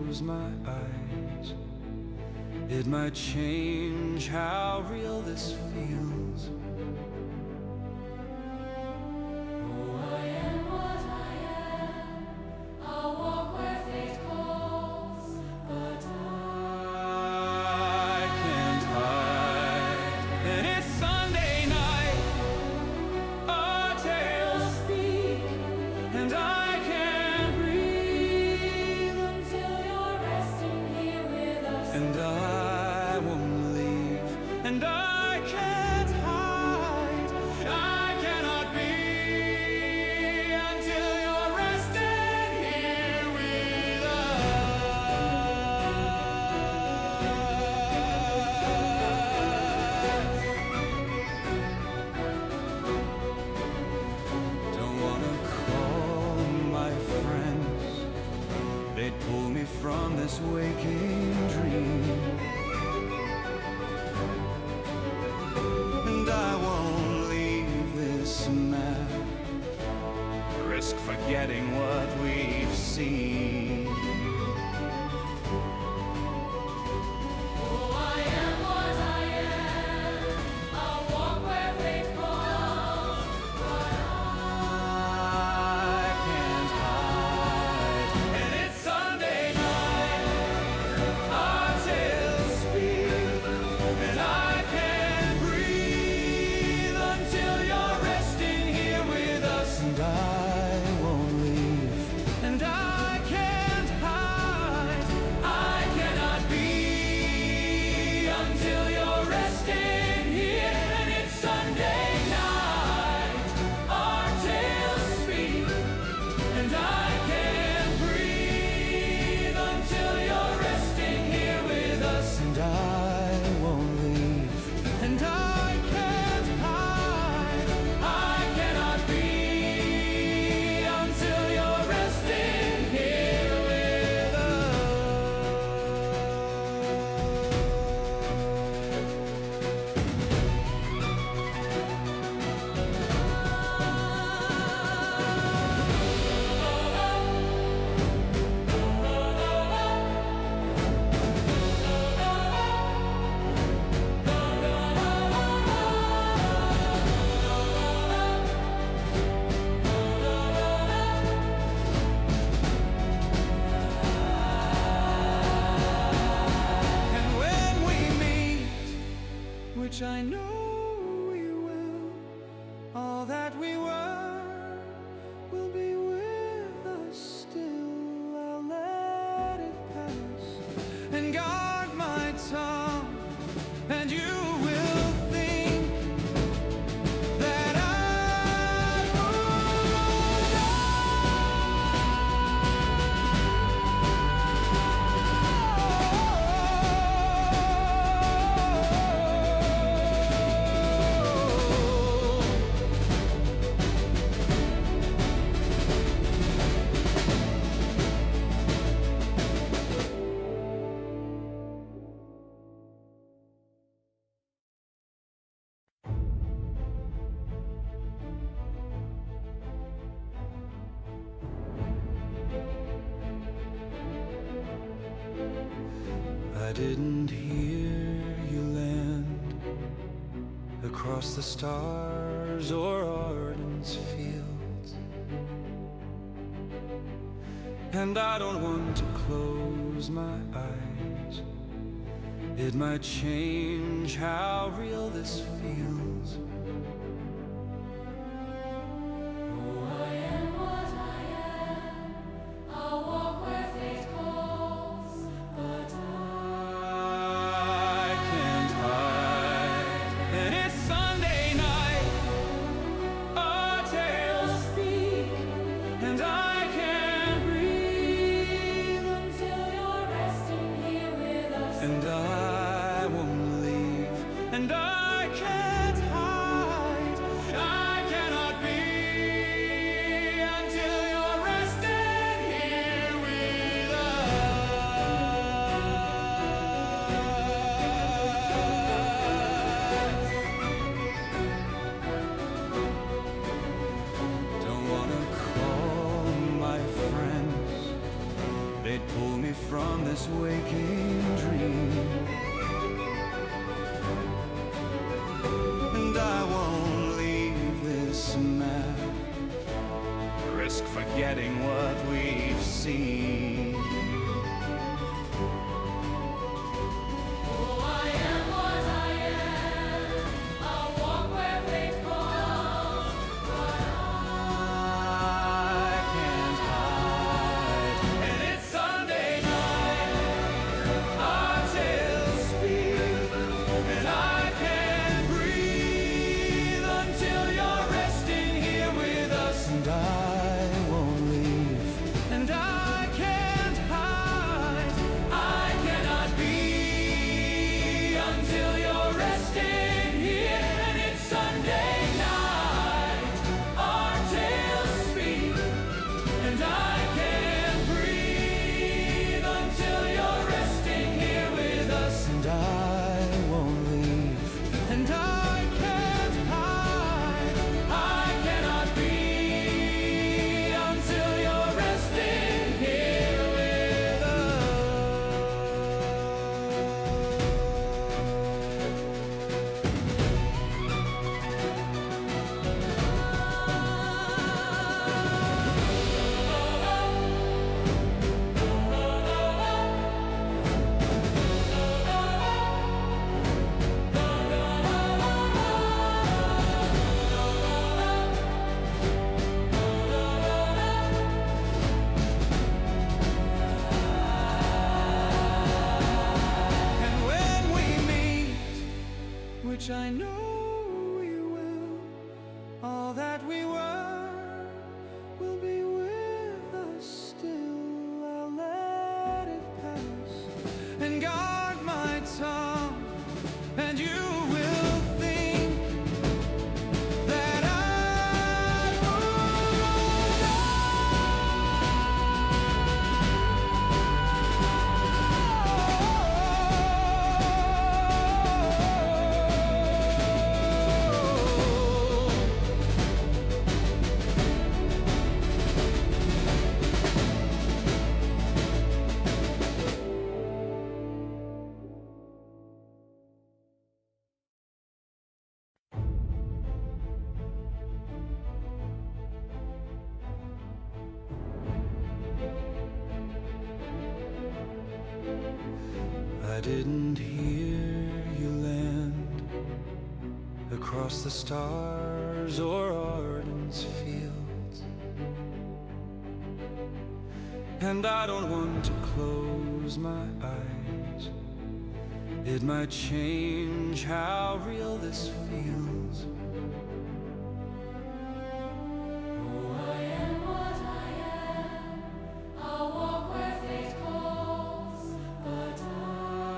close my eyes, it might change how real this feels. And I won't leave, and I can't hide. I cannot be until you're resting here with us. Don't wanna call my friends, they'd pull me from this waking dream. And I won't leave this map, risk forgetting what we've seen. Oh, I am what I am. I'll walk where fate calls, but I can't hide. And it's Sunday night, our tales speak, and I can't breathe until you're resting here with us. And I won't leave, and I can't hide. I cannot be until you're resting here. And it's Sunday night, our tales speak, and I can't breathe until you're resting here with us. And I won't leave, and I can't hide. I cannot be until you're resting here with And when we meet, which I know we will, all that we were will be with us still. I'll let it pass and guard my tongue, and you will think that I I didn't hear you land across the stars or Arden's fields, and I don't want to close my eyes. It might change how real this feels. oh, I am what I am. I'll walk where fate calls, but I can't hide. And it's Sunday night, our tales speak, and I can't breathe until you're resting here with us. and I won't leave, and I can't hide. from this waking dream. And I won't leave this map, risk forgetting what we've seen. Oh, I am what I am. I'll walk where fate calls, but I can't hide. And it's Sunday night, our tales speak, and I can't breathe until you're resting here with us. And I won't leave, and I can't hide. I cannot be until you're resting here. And it's Sunday night, our tales speak, and I can't breathe until you're resting here with us. And I won't leave, and I can't hide. I cannot be until you're resting here with And when we meet, which I know we will, all that we were will be with us still. I'll let it pass and guard my tongue, and you will think that I I didn't hear you land across the stars or Arden's fields, and I don't want to close my eyes. It might change how real this feels. oh, I am what I am. I'll walk where fate calls, but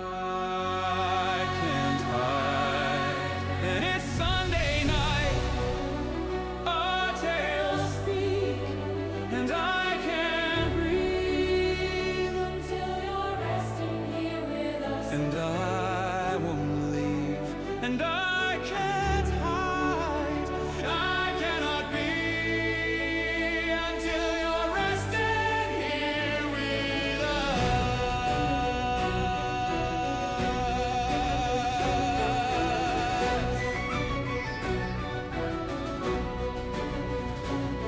I can't hide. And it's Sunday night, our tales speak, and I can't breathe, until you're resting here with us. and I won't leave, and I can't hide. I cannot be until you're resting here with us.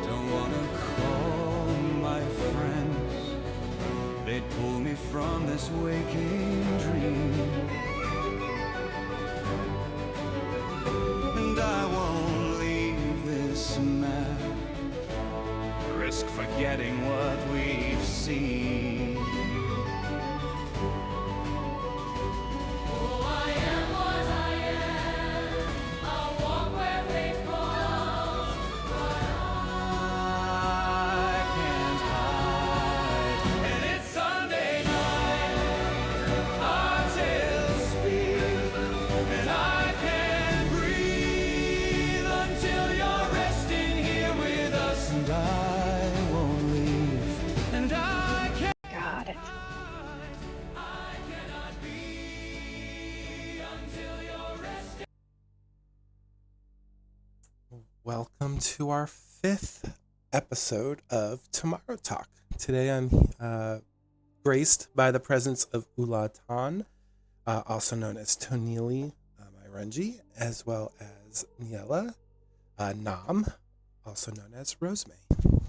Don't wanna call my friends, they'd pull me from this waking dream. And I won't leave this map, risk forgetting what we've seen. Oh, I am what I am. I'll walk where fate calls, but I can't hide. And it's Sunday night, our tales speak, and I can't breathe until you're resting here with us. And I won't leave, and I can't Got it. I cannot be until you're resting. Welcome to our 5th episode of Tomorrow Talk. Today I'm graced by the presence of Oola Tann, also known as Tonili Mairangi, as well as Ni-Ella Naam, also known as Rosemary.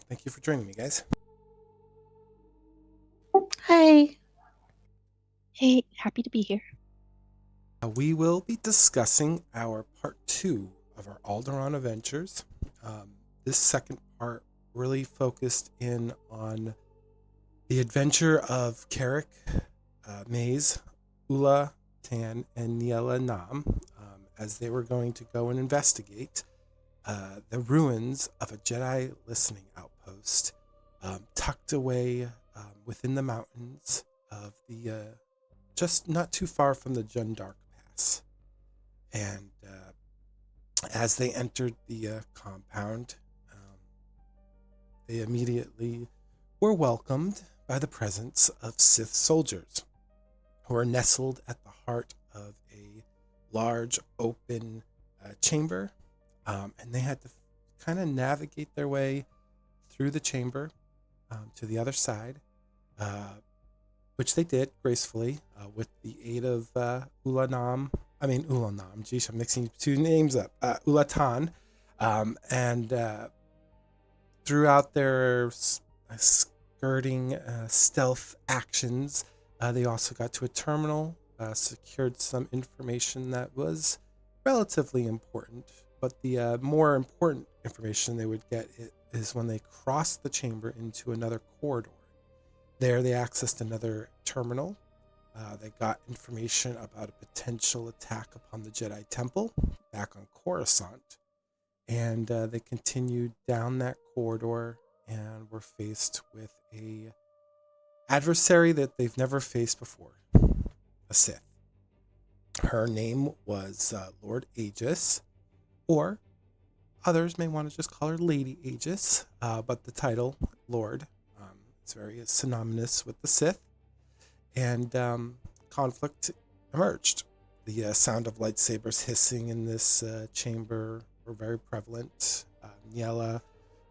Thank you for joining me, guys. Hi. Hey, happy to be here. We will be discussing our part 2 of our Alderaan adventures. This second part really focused in on the adventure of Carek Mase, Oola Tann, and Ni-Ella Naam as they were going to go and investigate the ruins of a Jedi Listening Outpost tucked away within the mountains of the just not too far from the Jundark Pass. And as they entered the compound, they immediately were welcomed by the presence of Sith soldiers who are nestled at the heart of a large open chamber. And they had to kind of navigate their way through the chamber to the other side, which they did gracefully with the aid of Oola Naam. Geez, I'm mixing two names up. Oola Tann. And throughout their skirting stealth actions, they also got to a terminal, secured some information that was relatively important. But the more important information they would get is when they crossed the chamber into another corridor. There, they accessed another terminal. They got information about a potential attack upon the Jedi Temple back on Coruscant. And they continued down that corridor and were faced with a adversary that they've never faced before, a Sith. Her name was Lord Aegis, or others may want to just call her Lady Aegis, but the title, Lord, is very synonymous with the Sith, and conflict emerged. The sound of lightsabers hissing in this chamber were very prevalent. Ni-Ella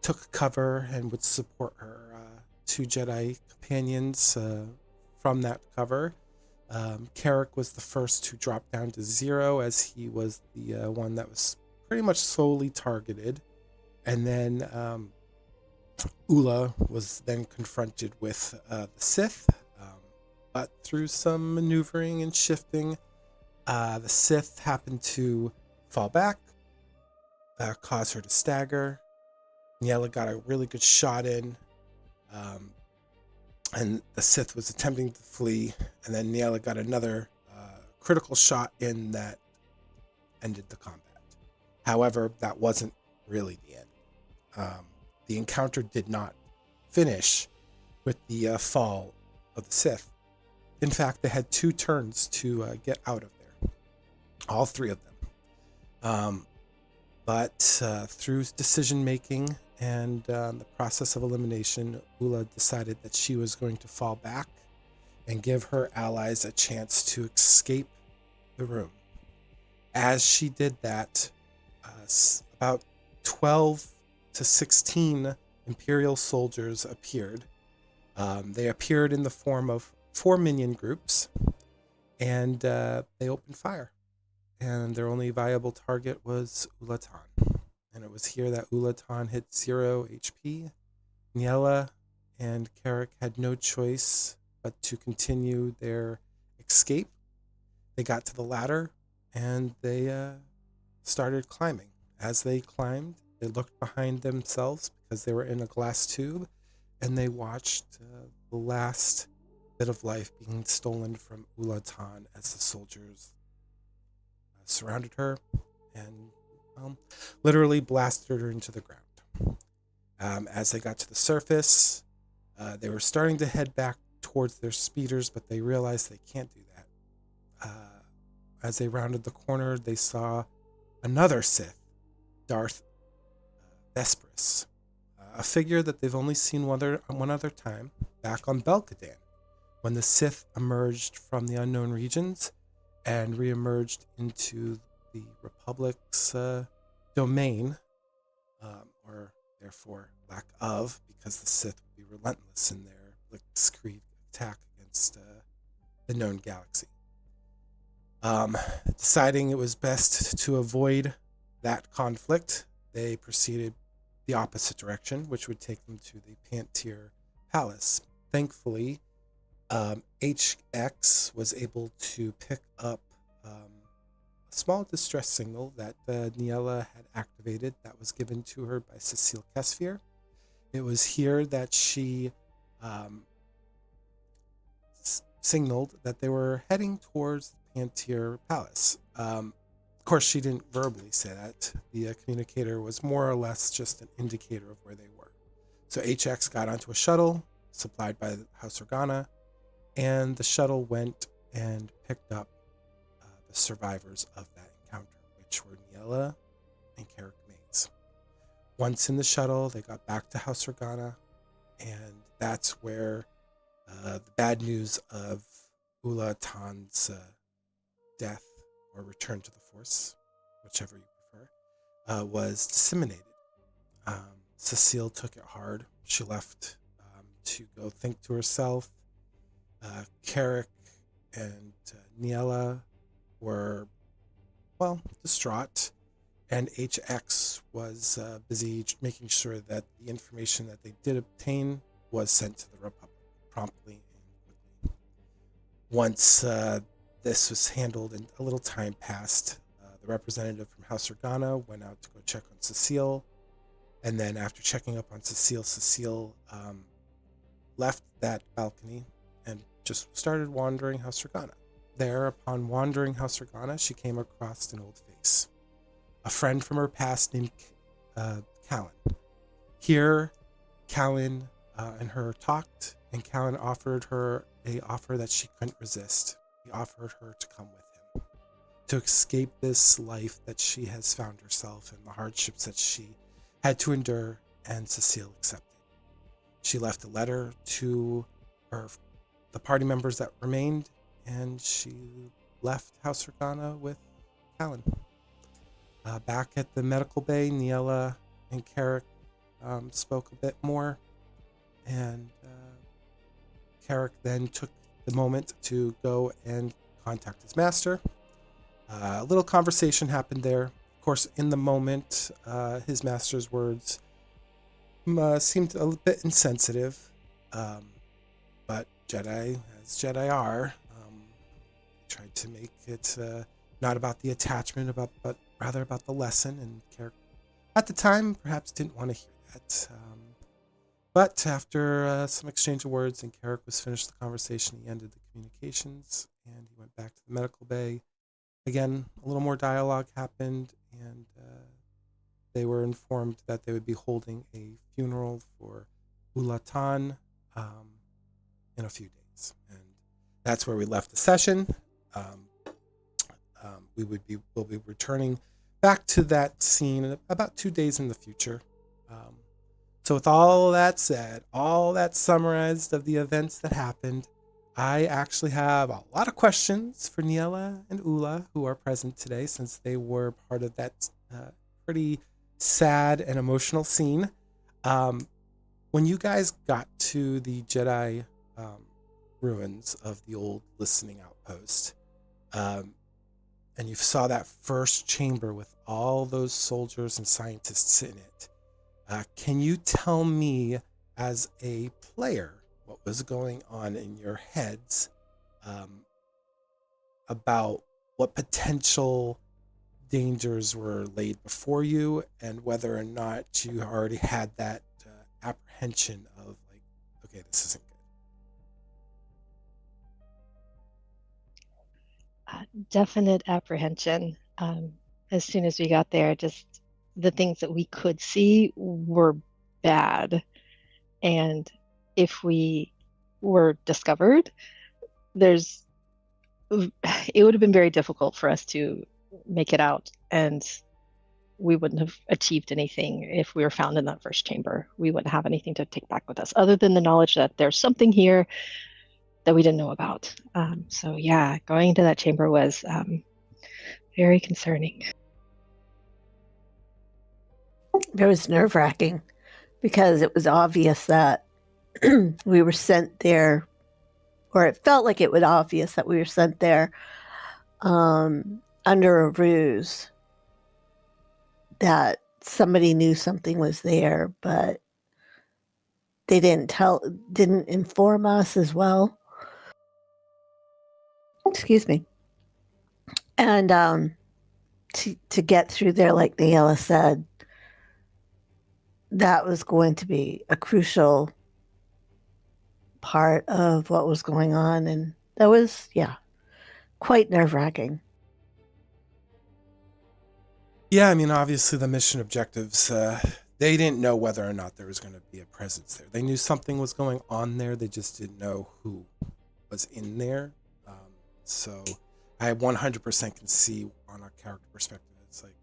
took cover and would support her two Jedi companions from that cover. Carek was the first to drop down to 0 as he was the one that was pretty much solely targeted. And then Oola was then confronted with the Sith, but through some maneuvering and shifting, the Sith happened to fall back, cause her to stagger. Ni-Ella got a really good shot in, and the Sith was attempting to flee, and then Ni-Ella got another critical shot in that ended the combat. However, that wasn't really the end. The encounter did not finish with the fall of the Sith. In fact, they had 2 turns to get out of there, all 3 of them. But through decision making and the process of elimination, Oola decided that she was going to fall back and give her allies a chance to escape the room. As she did that, about 12 to 16 Imperial soldiers appeared. They appeared in the form of 4 minion groups, and they opened fire. And their only viable target was Oola Tann. And it was here that Oola Tann hit 0 HP. Ni-Ella and Carek had no choice but to continue their escape. They got to the ladder, and they started climbing. As they climbed, they looked behind themselves because they were in a glass tube, and they watched the last bit of life being stolen from Oola Tann as the soldiers surrounded her and literally blasted her into the ground. As they got to the surface, they were starting to head back towards their speeders, but they realized they can't do that. As they rounded the corner, they saw another Sith, Darth Vesperus, a figure that they've only seen one other time, back on Belkadan, when the Sith emerged from the unknown regions and reemerged into the Republic's domain, or therefore lack of, because the Sith would be relentless in their blitzkrieg attack against the known galaxy. Deciding it was best to avoid that conflict, they proceeded the opposite direction, which would take them to the Pantier Palace. Thankfully, HX was able to pick up a small distress signal that Ni-Ella had activated that was given to her by Suseel Kesvir. It was here that she signaled that they were heading towards the Pantier Palace. Of course, she didn't verbally say that. The communicator was more or less just an indicator of where they were. So HX got onto a shuttle supplied by House Organa, and the shuttle went and picked up the survivors of that encounter, which were Ni-Ella and Carek Mase. Once in the shuttle, they got back to House Organa, and that's where the bad news of Oola Tann's death or return to the Force, whichever you prefer, was disseminated. Suseel took it hard. She left to go think to herself. Carek and Ni-Ella were, well, distraught, and HX was busy making sure that the information that they did obtain was sent to the Republic promptly and quickly. Once this was handled and a little time passed, the representative from House Organa went out to go check on Suseel, and then after checking up on Suseel left that balcony and just started wandering House Organa. There, upon wandering House Organa, she came across an old face, a friend from her past named Callan. Here, Callan and her talked, and Callan offered her an offer that she couldn't resist. He offered her to come with him, to escape this life that she has found herself and the hardships that she had to endure, and Suseel accepted. She left a letter to the party members that remained, and she left House Organa with Callan. Back at the medical bay, Ni-Ella and Carek spoke a bit more, and Carek then took the moment to go and contact his master. A little conversation happened there. Of course, in the moment, his master's words seemed a bit insensitive, but Jedi, as Jedi are, tried to make it not about the attachment, but rather about the lesson, and Carek, at the time, perhaps didn't want to hear that. But after some exchange of words and Carek was finished the conversation, he ended the communications, and he went back to the medical bay. Again, a little more dialogue happened, and they were informed that they would be holding a funeral for Oola Tann in a few days. And that's where we left the session. We'll be returning back to that scene in about 2 days in the future. So with all that said, all that summarized of the events that happened, I actually have a lot of questions for Ni-Ella and Oola, who are present today, since they were part of that pretty sad and emotional scene. When you guys got to the Jedi ruins of the old listening outpost, and you saw that first chamber with all those soldiers and scientists in it, can you tell me, as a player, what was going on in your heads about what potential dangers were laid before you, and whether or not you already had that apprehension of, like, okay, this isn't good? Definite apprehension. As soon as we got there, just the things that we could see were bad. And if we were discovered, it would have been very difficult for us to make it out, and we wouldn't have achieved anything if we were found in that first chamber. We wouldn't have anything to take back with us other than the knowledge that there's something here that we didn't know about. So yeah, going into that chamber was very concerning. It was nerve-wracking because it was obvious that we were sent there or it felt like it was obvious that we were sent there under a ruse, that somebody knew something was there, but they didn't inform us as well. Excuse me. And to get through there, like Ni-Ella said, that was going to be a crucial part of what was going on. And that was, quite nerve-wracking. Yeah, I mean, obviously the mission objectives, they didn't know whether or not there was going to be a presence there. They knew something was going on there. They just didn't know who was in there. So I 100% can see on a character perspective, it's like,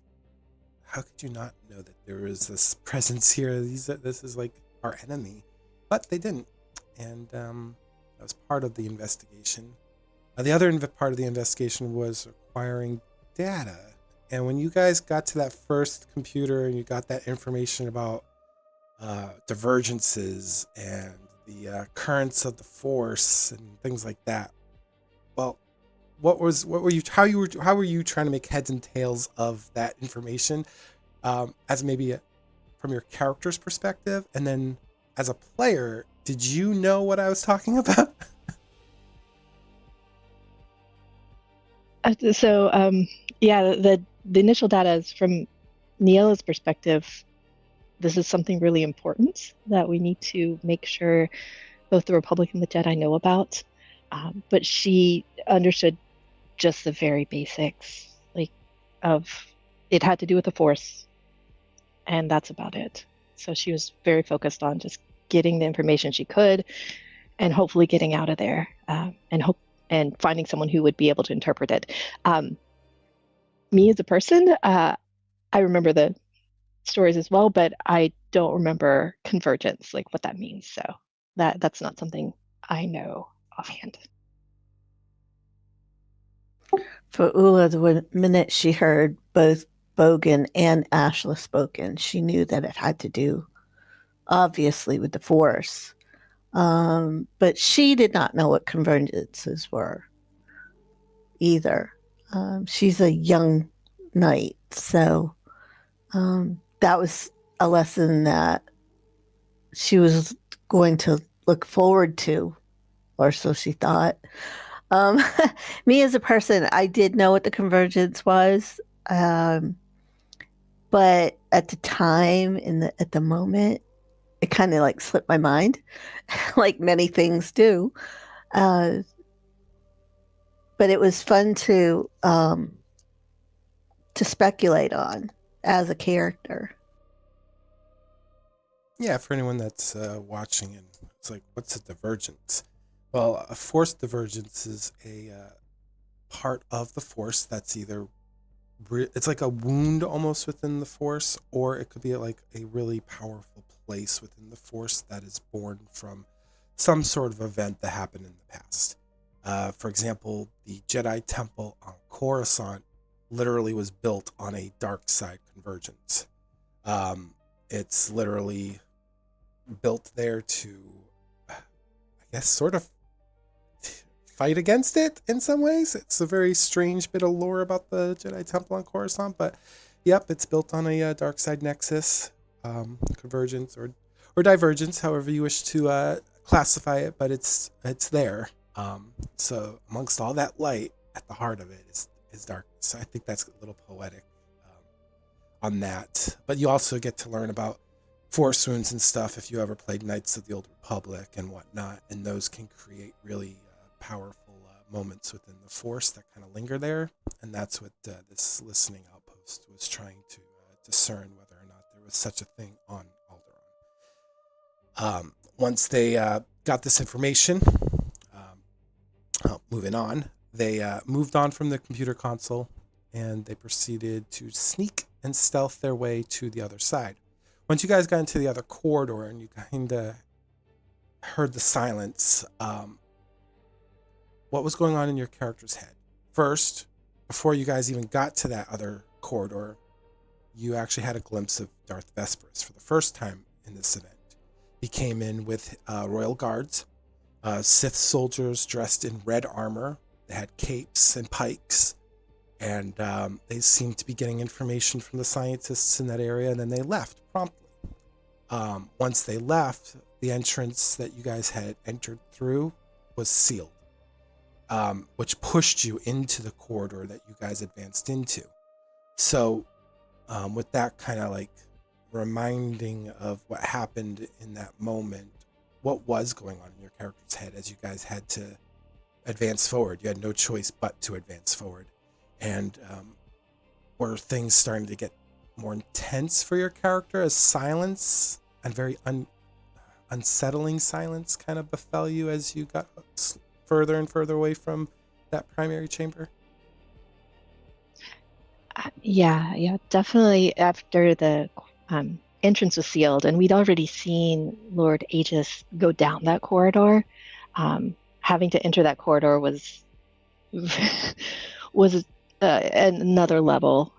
how could you not know that there is this presence here? This is like our enemy. But they didn't. And that was part of the investigation. The other part of the investigation was acquiring data. And when you guys got to that first computer and you got that information about divergences and the currents of the force and things like that, well, how were you trying to make heads and tails of that information, as maybe from your character's perspective, and then as a player, did you know what I was talking about? So, the initial data is from Ni-Ella's perspective. This is something really important that we need to make sure both the Republic and the Jedi know about. But she understood just the very basics, like of it had to do with the Force, and that's about it. So she was very focused on just getting the information she could, and hopefully getting out of there, and finding someone who would be able to interpret it. Me as a person, I remember the stories as well, but I don't remember convergence, like what that means. So that's not something I know offhand. For Oola, the minute she heard both Bogan and Ashla spoken, she knew that it had to do, obviously, with the Force. But she did not know what convergences were either. She's a young knight, so that was a lesson that she was going to look forward to, or so she thought. Me as a person, I did know what the convergence was, but at the time, at the moment, it kind of like slipped my mind, like many things do. But it was fun to speculate on as a character. Yeah, for anyone that's watching, and it's like, what's a divergence? Well, a force divergence is a part of the force that's either it's like a wound almost within the force, or it could be like a really powerful place within the force that is born from some sort of event that happened in the past. For example, the Jedi Temple on Coruscant literally was built on a dark side convergence. It's literally built there to, I guess, sort of fight against it in some ways. It's a very strange bit of lore about the Jedi Temple on Coruscant, but yep, it's built on a dark side nexus, convergence or divergence, however you wish to classify it, but it's there. So amongst all that light, at the heart of it is darkness. So I think that's a little poetic on that. But you also get to learn about force wounds and stuff if you ever played Knights of the Old Republic and whatnot, and those can create really powerful moments within the force that kind of linger there, and that's what this listening outpost was trying to discern, whether or not there was such a thing on Alderaan. Once they got this information, moving on, they moved on from the computer console, and they proceeded to sneak and stealth their way to the other side. Once you guys got into the other corridor and you kind of heard the silence, what was going on in your character's head? First, before you guys even got to that other corridor, you actually had a glimpse of Darth Vesperus for the first time in this event. He came in with royal guards, Sith soldiers dressed in red armor. They had capes and pikes, and they seemed to be getting information from the scientists in that area, and then they left promptly. Once they left, the entrance that you guys had entered through was sealed, which pushed you into the corridor that you guys advanced into. So with that kind of like reminding of what happened in that moment, what was going on in your character's head as you guys had to advance forward? You had no choice but to advance forward. And were things starting to get more intense for your character as silence and very unsettling silence kind of befell you as you got further and further away from that primary chamber? Yeah, definitely after the entrance was sealed, and we'd already seen Lord Aegis go down that corridor. Having to enter that corridor was was another level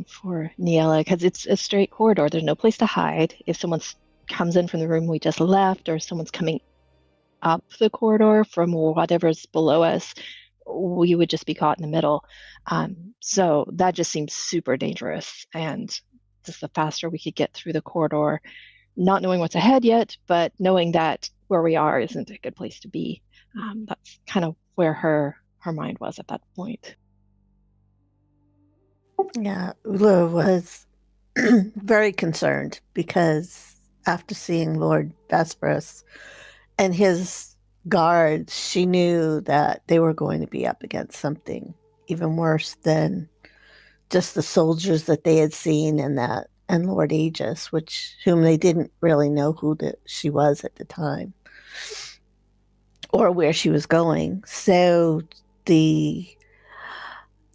for Ni-Ella, because it's a straight corridor. There's no place to hide. If someone comes in from the room we just left, or someone's coming up the corridor from whatever's below us, we would just be caught in the middle. So that just seems super dangerous. And just the faster we could get through the corridor, not knowing what's ahead yet, but knowing that where we are isn't a good place to be. That's kind of where her mind was at that point. Yeah, Oola was very concerned because after seeing Lord Vesperus and his guards, she knew that they were going to be up against something even worse than just the soldiers that they had seen and Lord Aegis, whom they didn't really know who she was at the time or where she was going. So the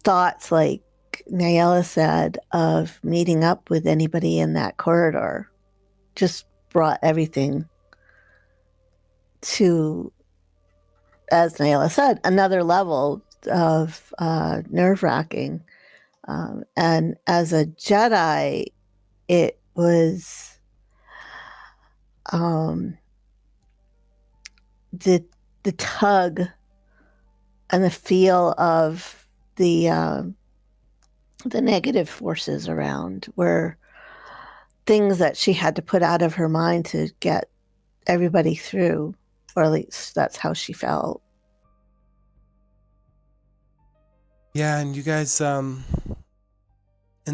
thoughts, like Ni-Ella said, of meeting up with anybody in that corridor just brought everything to, as Ni-Ella said, another level of nerve-wracking. And as a Jedi, it was the tug and the feel of the negative forces around were things that she had to put out of her mind to get everybody through, or at least that's how she felt. Yeah, and you guys, in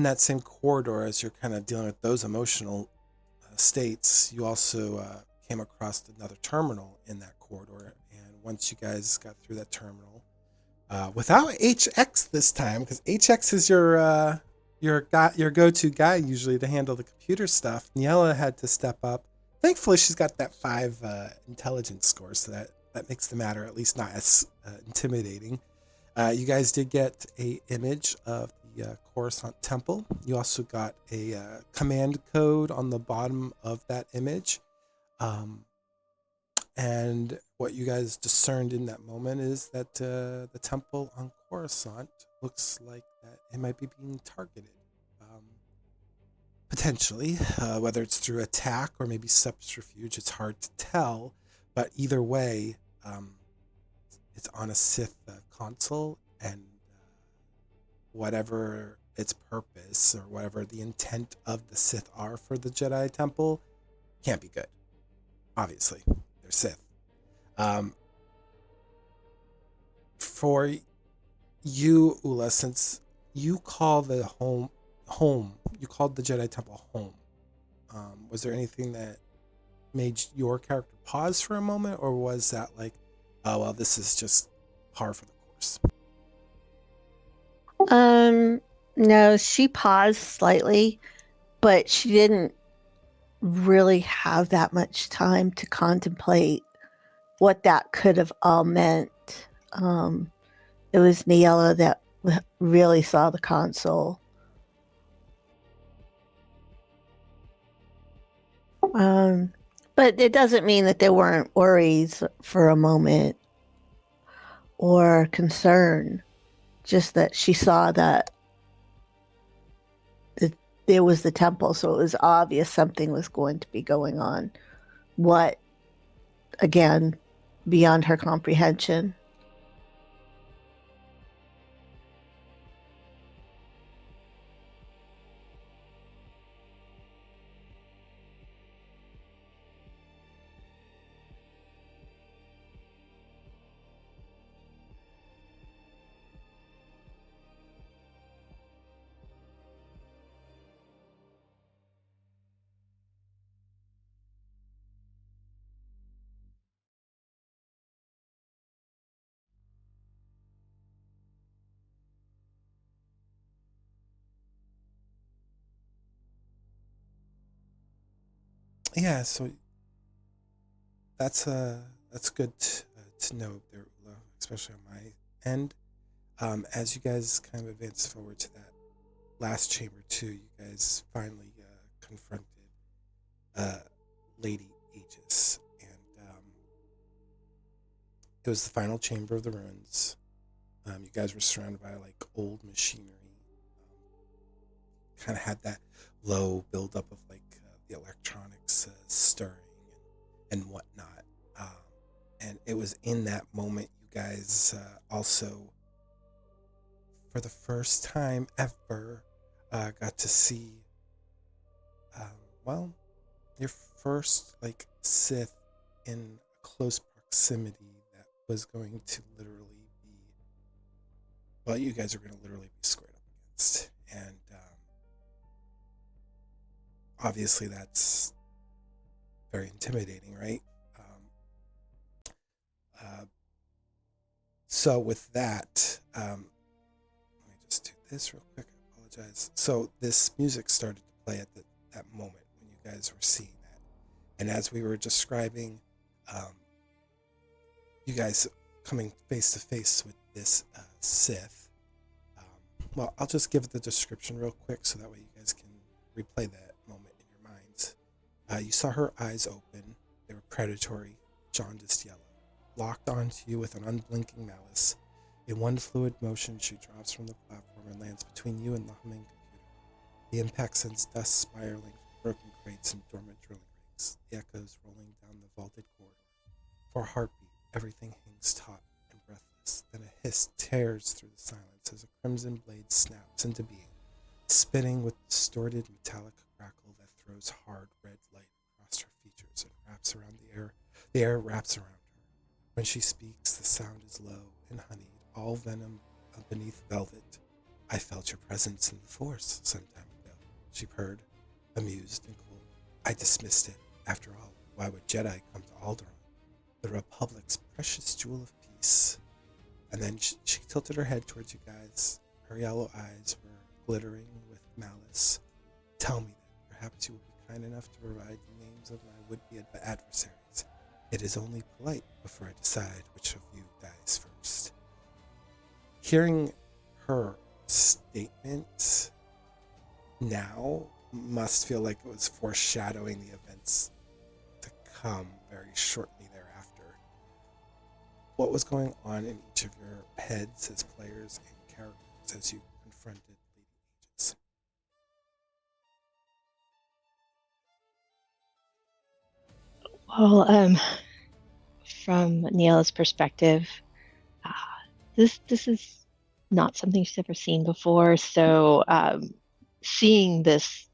that same corridor, as you're kind of dealing with those emotional states, you also came across another terminal in that corridor. And once you guys got through that terminal, without HX this time, because HX is your go-to guy usually to handle the computer stuff, Ni-Ella had to step up. Thankfully, she's got that 5 intelligence score, so that makes the matter at least not as intimidating. You guys did get a image of the Coruscant Temple. You also got a command code on the bottom of that image. And what you guys discerned in that moment is that the temple on Coruscant looks like that it might be being targeted. Potentially, whether it's through attack or maybe subterfuge, it's hard to tell. But either way, it's on a Sith console, and whatever its purpose or whatever the intent of the Sith are for the Jedi Temple can't be good. Obviously, they're Sith. For you, Oola, since you call the home, you called the Jedi Temple home, was there anything that made your character pause for a moment, or was that like, oh well, this is just par for the course? No, she paused slightly, but she didn't really have that much time to contemplate what that could have all meant. It was Ni-Ella that really saw the console. But it doesn't mean that there weren't worries for a moment or concern, just that she saw that there was the temple, so it was obvious something was going to be going on. What, again, beyond her comprehension. Yeah, so that's good to know there, Ula, especially on my end. As you guys kind of advance forward to that last chamber too, you guys finally confronted uh, Lady Aegis, and it was the final chamber of the ruins. You guys were surrounded by like old machinery. Kind of had that low buildup of like the electronics stirring and whatnot. Um, and it was in that moment you guys also, for the first time ever, got to see, um, well, your first like Sith in close proximity that was going to literally be, well, you guys are going to literally be squared up against. And obviously that's very intimidating, right? Uh, so with that, let me just do this real quick. I apologize. So this music started to play at that moment when you guys were seeing that, and as we were describing, um, you guys coming face to face with this Sith. Well, I'll just give the description real quick so that way you guys can replay that moment in your minds. You saw her eyes open. They were predatory, jaundiced yellow, locked onto you with an unblinking malice. In one fluid motion, she drops from the platform and lands between you and the humming computer. The impact sends dust spiraling from broken crates and dormant drilling rigs, the echoes rolling down the vaulted corridor. For a heartbeat, everything hangs taut and breathless. Then a hiss tears through the silence as a crimson blade snaps into being, spinning with distorted metallic crackle that throws hard red light across her features and wraps around the air. The air wraps around her. When she speaks, the sound is low and honeyed, all venom beneath velvet. I felt your presence in the Force some time ago, she purred, amused and cool. I dismissed it. After all, why would Jedi come to Alderaan, the Republic's precious jewel of peace? And then she tilted her head towards you guys. Her yellow eyes were glittering with malice. Tell me then, perhaps you will be kind enough to provide the names of my would-be adversaries. It is only polite before I decide which of you dies first. Hearing her statement now must feel like it was foreshadowing the events to come very shortly thereafter. What was going on in each of your heads as players and characters as you confronted Lady Aegis? Well, from Ni-Ella's perspective, uh, this is not something she's ever seen before. So seeing this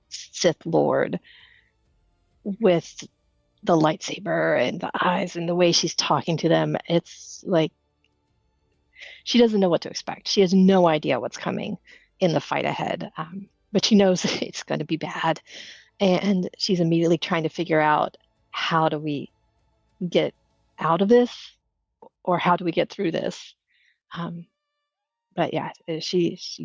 Sith Lord with the lightsaber and the eyes and the way she's talking to them, it's like she doesn't know what to expect. She has no idea what's coming in the fight ahead, but she knows it's going to be bad. And she's immediately trying to figure out, how do we get out of this, or how do we get through this? Um, but yeah, she's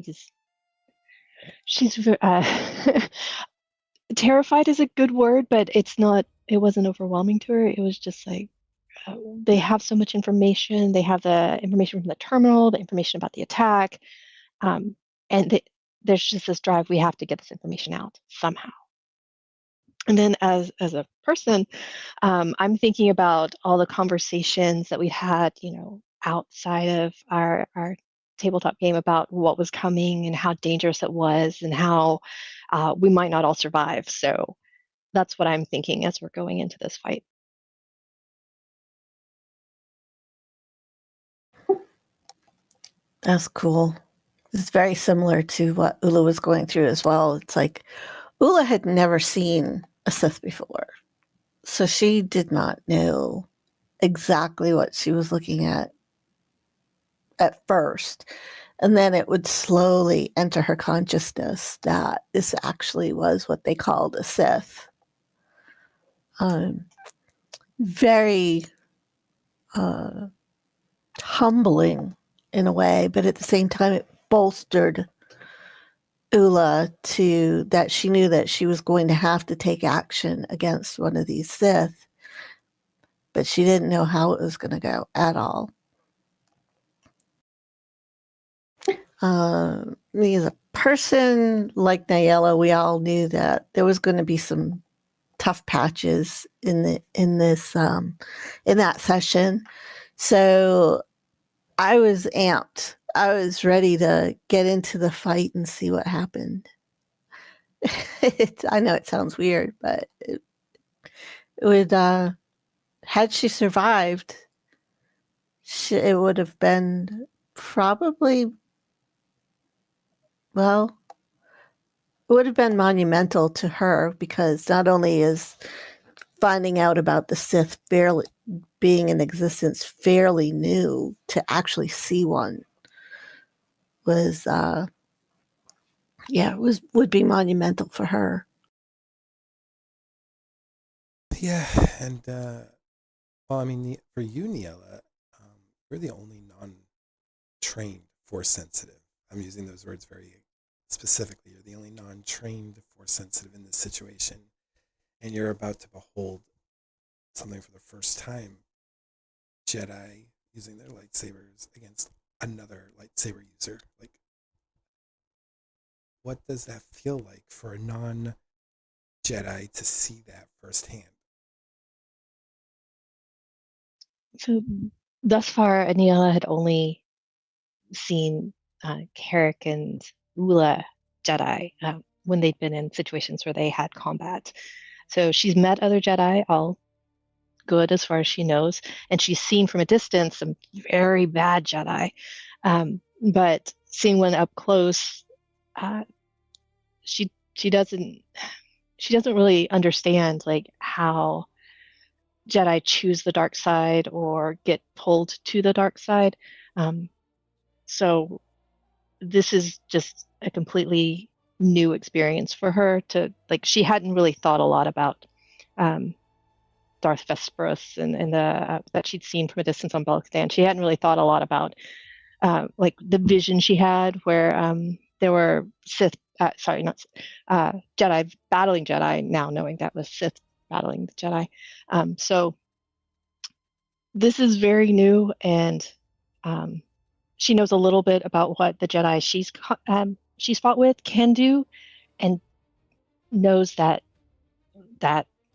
terrified is a good word, but it's not. It wasn't overwhelming to her. It was just like, they have so much information. They have the information from the terminal, the information about the attack, um, and there's just this drive. We have to get this information out somehow. And then as a person, I'm thinking about all the conversations that we had, outside of our tabletop game about what was coming and how dangerous it was and how we might not all survive. So that's what I'm thinking as we're going into this fight. That's cool. It's very similar to what Oola was going through as well. It's like Oola had never seen a Sith before, so she did not know exactly what she was looking at first. And then it would slowly enter her consciousness that this actually was what they called a Sith. Very humbling in a way, but at the same time, it bolstered Oola to that she knew that she was going to have to take action against one of these Sith, but she didn't know how it was going to go at all. Me as a person, like Ni-Ella, we all knew that there was going to be some tough patches in that session. So I was amped. I was ready to get into the fight and see what happened. I know it sounds weird, but it would, had she survived, it would have been probably, well, it would have been monumental to her, because not only is finding out about the Sith being in existence fairly new, to actually see one was, would be monumental for her. Yeah, and well, I mean, for you, Ni-Ella, you're the only non-trained force sensitive. I'm using those words very specifically. You're the only non-trained force sensitive in this situation, and you're about to behold something for the first time: Jedi using their lightsabers against another lightsaber user. Like, what does that feel like for a non-Jedi to see that firsthand? So thus far, Ni-Ella had only seen Carek and Oola Jedi when they'd been in situations where they had combat. So she's met other Jedi, all good as far as she knows, and she's seen from a distance some very bad Jedi. But seeing one up close, she doesn't really understand like how Jedi choose the dark side or get pulled to the dark side. So this is just a completely new experience for her to like. She hadn't really thought a lot about Darth Vesperus and the that she'd seen from a distance on Belkastan. She hadn't really thought a lot about like the vision she had where there were Sith, sorry, not Jedi battling Jedi. Now knowing that was Sith battling the Jedi, so this is very new, and she knows a little bit about what the Jedi she's fought with can do, and knows that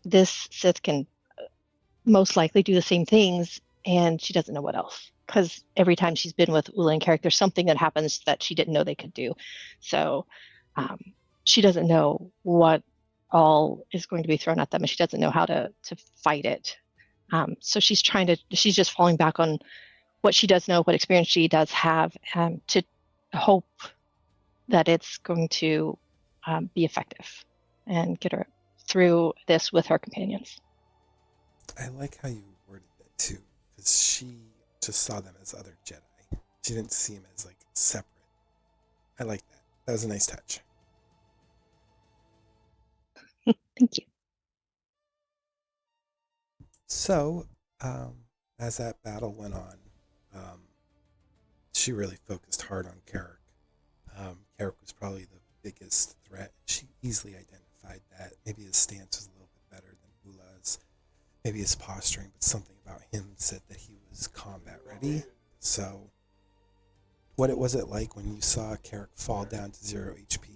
this Sith can most likely do the same things, and she doesn't know what else. Because every time she's been with Oola and Carek, there's something that happens that she didn't know they could do. So she doesn't know what all is going to be thrown at them, and she doesn't know how to fight it. So she's just falling back on what she does know, what experience she does have, to hope that it's going to be effective and get her through this with her companions. I like how you worded that too, because she just saw them as other Jedi. She didn't see them as like separate. I like that. That was a nice touch. Thank you. So, as that battle went on, she really focused hard on Carek. Carek was probably the biggest threat. She easily identified that. Maybe his stance was a little bit better than Oola's. Maybe his posturing, but something about him said that he was combat ready. So, what was it like when you saw Carek fall down to 0 HP?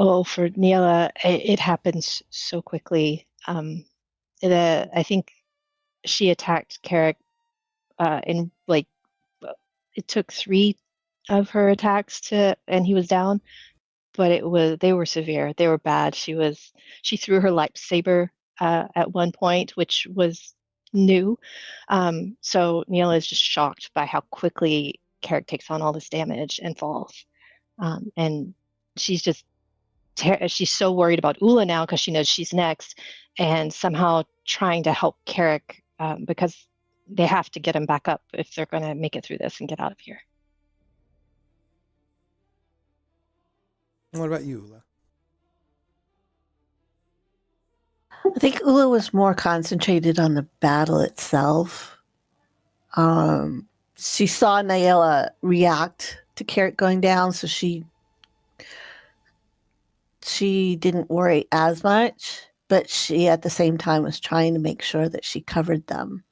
Oh, for Ni-Ella, it happens so quickly. I think she attacked Carek in like it took 3 of her attacks and he was down. but they were severe. They were bad. She threw her lightsaber at one point, which was new. So Ni-Ella is just shocked by how quickly Carek takes on all this damage and falls. And she's just she's so worried about Oola now because she knows she's next, and somehow trying to help Carek because they have to get him back up if they're going to make it through this and get out of here. And what about you, Oola? I think Oola was more concentrated on the battle itself. She saw Ni-Ella react to Carek going down, so she didn't worry as much, but she at the same time was trying to make sure that she covered them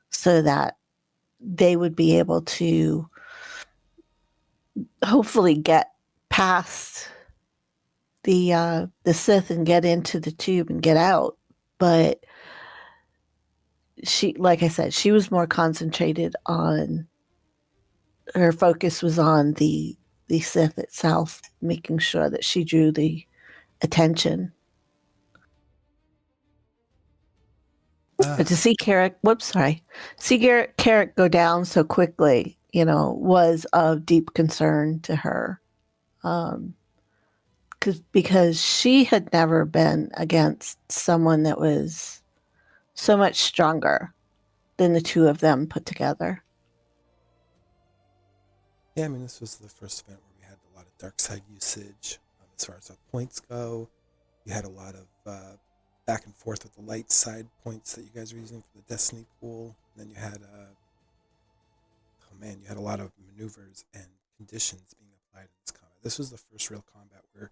so that they would be able to hopefully get past the Sith and get into the tube and get out. But she, like I said, she was more concentrated on, her focus was on the Sith itself, making sure that she drew the attention. But to see Carek, Carek go down so quickly, was of deep concern to her. Because she had never been against someone that was so much stronger than the two of them put together. Yeah, I mean, this was the first event where we had a lot of dark side usage as far as our points go. You had a lot of back and forth with the light side points that you guys were using for the Destiny pool. And then you had, you had a lot of maneuvers and conditions being applied in this combat. This was the first real combat where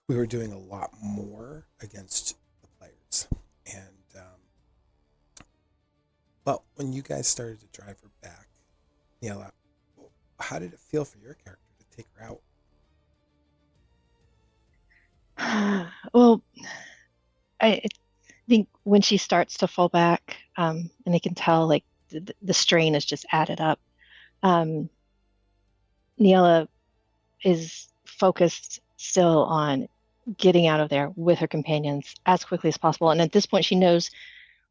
we were doing a lot more against the players. And, but when you guys started to drive her back, Ni-Ella, how did it feel for your character to take her out? Well, I think when she starts to fall back, and they can tell like the strain is just added up. Ni-Ella is focused still on getting out of there with her companions as quickly as possible. And at this point, she knows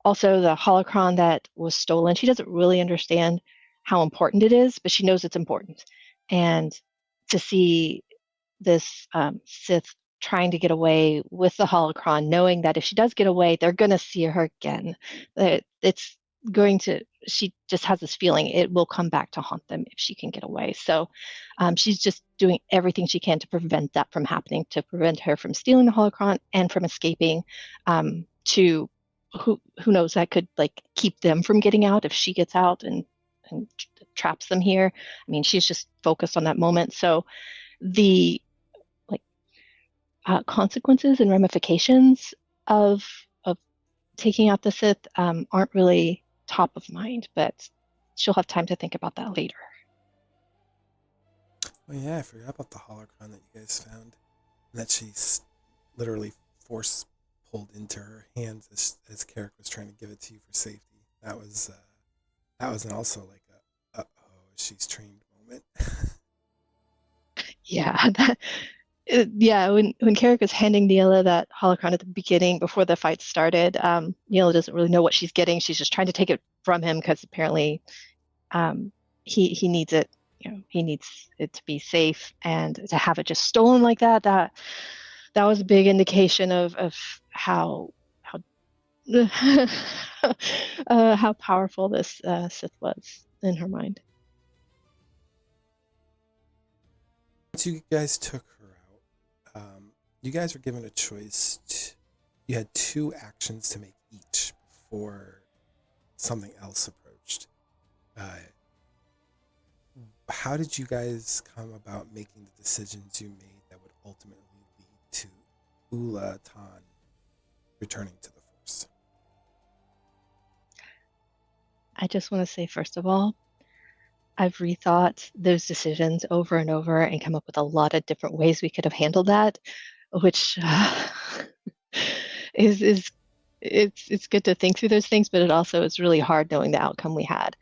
also the holocron that was stolen. She doesn't really understand how important it is, but she knows it's important. And to see this Sith trying to get away with the holocron, knowing that if she does get away, they're going to see her again. She just has this feeling it will come back to haunt them if she can get away. So she's just doing everything she can to prevent that from happening, to prevent her from stealing the holocron and from escaping. To who knows, that could like keep them from getting out if she gets out and traps them here. I mean, she's just focused on that moment. So the consequences and ramifications of taking out the Sith aren't really top of mind, but she'll have time to think about that later. Oh yeah, I forgot about the holocron that you guys found, that she literally force pulled into her hands as Carek was trying to give it to you for safety. That was also like a she's trained moment. Yeah, when Carek was handing Ni-Ella that holocron at the beginning before the fight started, Ni-Ella doesn't really know what she's getting. She's just trying to take it from him because apparently he needs it. He needs it to be safe, and to have it just stolen like that was a big indication of how how powerful this Sith was in her mind. Once you guys took her out, you guys were given a choice. You had 2 actions to make each before something else approached. How did you guys come about making the decisions you made that would ultimately lead to Oola Tann returning to the Force? I just want to say, first of all, I've rethought those decisions over and over and come up with a lot of different ways we could have handled that, which is it's good to think through those things, but it also is really hard knowing the outcome we had.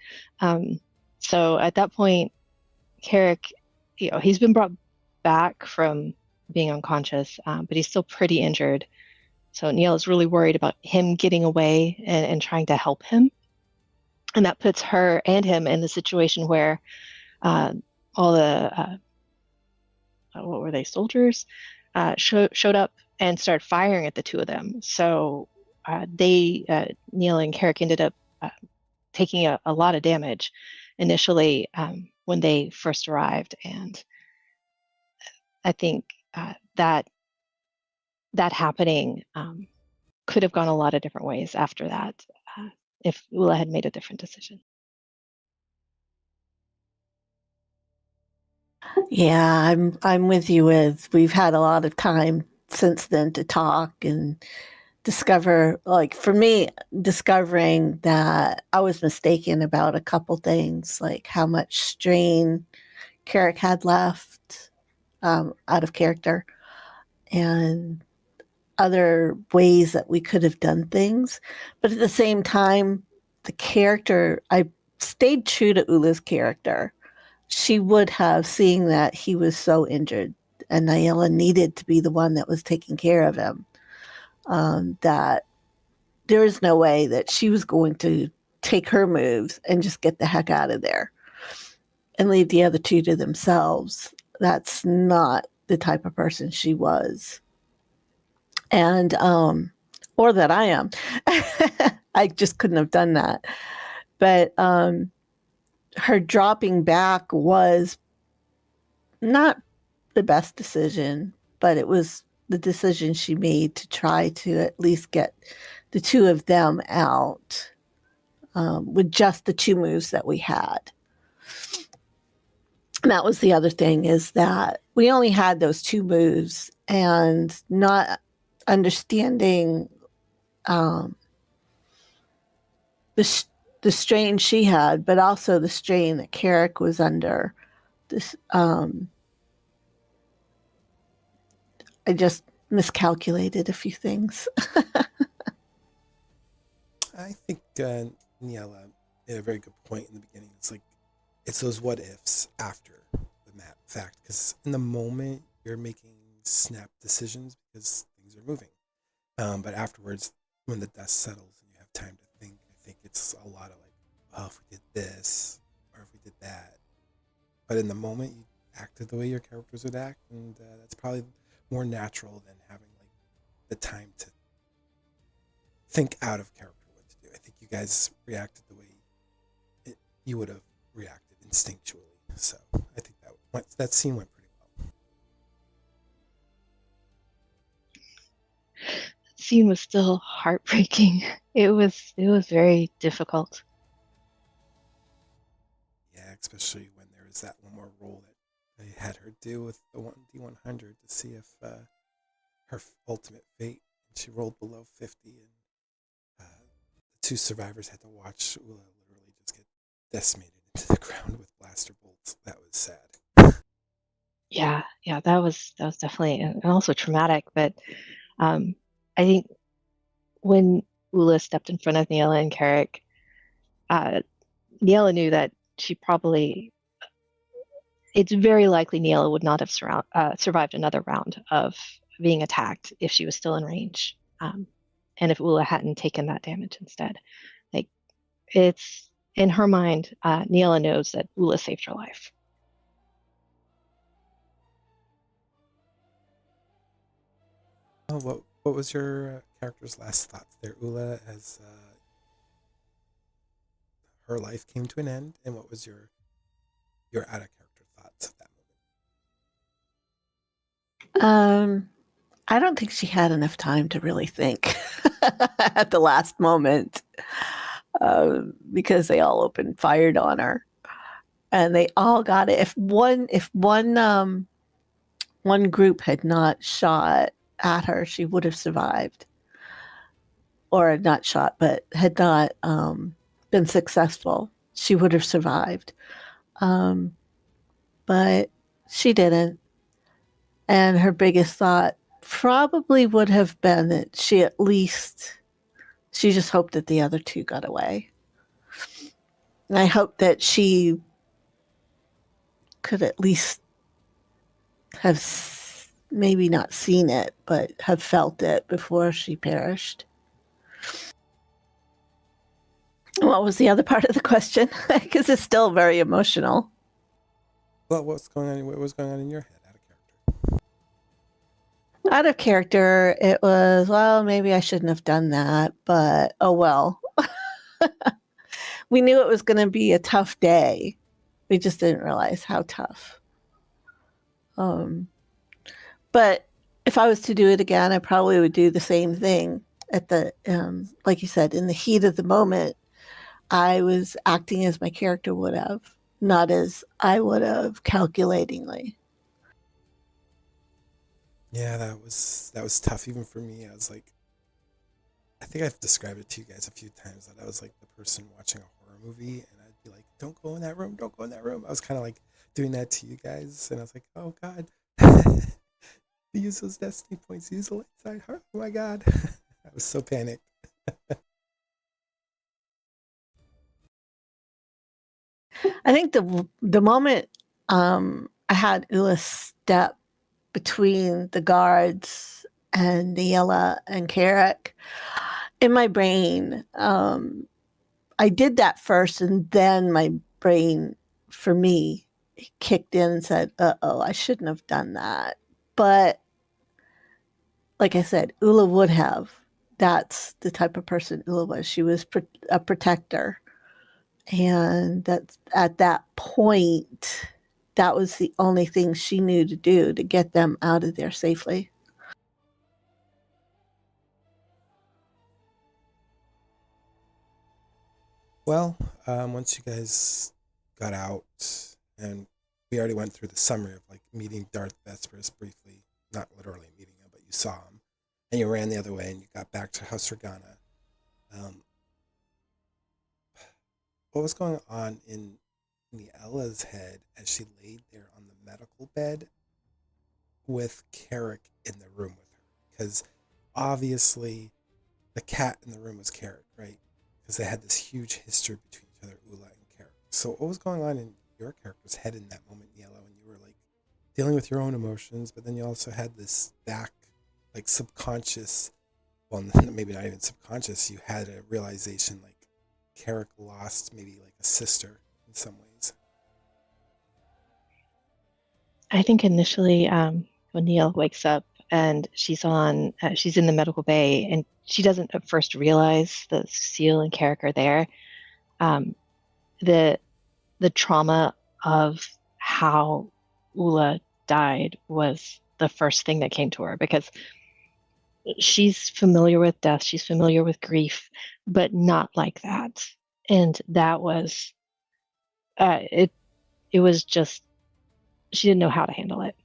So at that point, Carek, he's been brought back from being unconscious, but he's still pretty injured. So Ni-Ella's really worried about him getting away and trying to help him. And that puts her and him in the situation where all the, what were they, soldiers, showed up and started firing at the two of them. So Ni-Ella and Carek ended up taking a lot of damage initially when they first arrived. And I think that happening could have gone a lot of different ways after that if Oola had made a different decision. Yeah, I'm with you. We've had a lot of time since then to talk and discover, like for me, discovering that I was mistaken about a couple things, like how much strain Carrick had left out of character, and other ways that we could have done things. But at the same time, the character, I stayed true to Ula's character. She would have, seeing that he was so injured and Ni-Ella needed to be the one that was taking care of him, that there is no way that she was going to take her moves and just get the heck out of there and leave the other two to themselves. That's not the type of person she was. And, or that I am. I just couldn't have done that. But her dropping back was not the best decision, but it was the decision she made to try to at least get the two of them out with just the two moves that we had. And that was the other thing, is that we only had those two moves, and not understanding the strain she had, but also the strain that Carek was under. This I just miscalculated a few things. I think Ni-Ella made a very good point in the beginning. It's like, it's those what ifs after the fact, because in the moment you're making snap decisions because things are moving. But afterwards, when the dust settles and you have time to think, I think it's a lot of like, oh, if we did this or if we did that. But in the moment, you acted the way your characters would act, and that's probably more natural than having like the time to think out of character what to do. I think you guys reacted the way you would have reacted instinctually. So I think that scene went pretty well. The scene was still heartbreaking. It was very difficult. Yeah, especially when there was that one more roll that they had her do with the D100 to see if her ultimate fate. And she rolled below 50, and the two survivors had to watch Oola literally just get decimated into the ground with blaster bolts. That was sad. Yeah, that was definitely, and also traumatic. But I think when Oola stepped in front of Ni-Ella and Carek, Ni-Ella knew that it's very likely Ni-Ella would not have survived another round of being attacked if she was still in range, and if Oola hadn't taken that damage instead. Like, it's in her mind, Ni-Ella knows that Oola saved her life. Oh, what was your character's last thoughts there, Oola, as her life came to an end, and what was your out of character thoughts of that moment? I don't think she had enough time to really think at the last moment, because they all opened fired on her, and they all got it. If one group had not shot at her, she would have survived, or not shot, but had not been successful. She would have survived, but she didn't. And her biggest thought probably would have been that she just hoped that the other two got away. And I hope that she could at least have maybe not seen it, but have felt it before she perished. What was the other part of the question? Because it's still very emotional. Well, what was going on in your head out of character? Out of character, it was, well, maybe I shouldn't have done that, but oh well. We knew it was going to be a tough day. We just didn't realize how tough. But if I was to do it again, I probably would do the same thing at the, like you said, in the heat of the moment. I was acting as my character would have, not as I would have calculatingly. Yeah, that was tough even for me. I was like, I think I've described it to you guys a few times that I was like the person watching a horror movie, and I'd be like, "Don't go in that room! Don't go in that room!" I was kind of like doing that to you guys, and I was like, "Oh God, use those destiny points, use the light side heart! Oh my God!" I was so panicked. I think the moment I had Oola step between the guards and Ni-Ella and Carek, in my brain, I did that first, and then my brain, for me, kicked in and said, "Uh-oh, I shouldn't have done that." But like I said, Oola would have. That's the type of person Oola was. She was a protector. And that's at that point, that was the only thing she knew to do to get them out of there safely. Well, once you guys got out, and we already went through the summary of like meeting Darth Vespers briefly, not literally meeting him, but you saw him, and you ran the other way, and you got back to House Organa. Um, what was going on in Ni-Ella's head as she laid there on the medical bed with Carek in the room with her? Because obviously the cat in the room was Carek, right? Because they had this huge history between each other, Oola and Carek. So what was going on in your character's head in that moment, Ni-Ella, when you were like dealing with your own emotions, but then you also had this back, like subconscious, well, maybe not even subconscious, you had a realization like Carek lost maybe like a sister in some ways. I think initially, when Neil wakes up and she's in the medical bay, and she doesn't at first realize that Suseel and Carek are there. Um, the the trauma of how Oola died was the first thing that came to her, because she's familiar with death, she's familiar with grief, but not like that. And that was it. It was just, she didn't know how to handle it.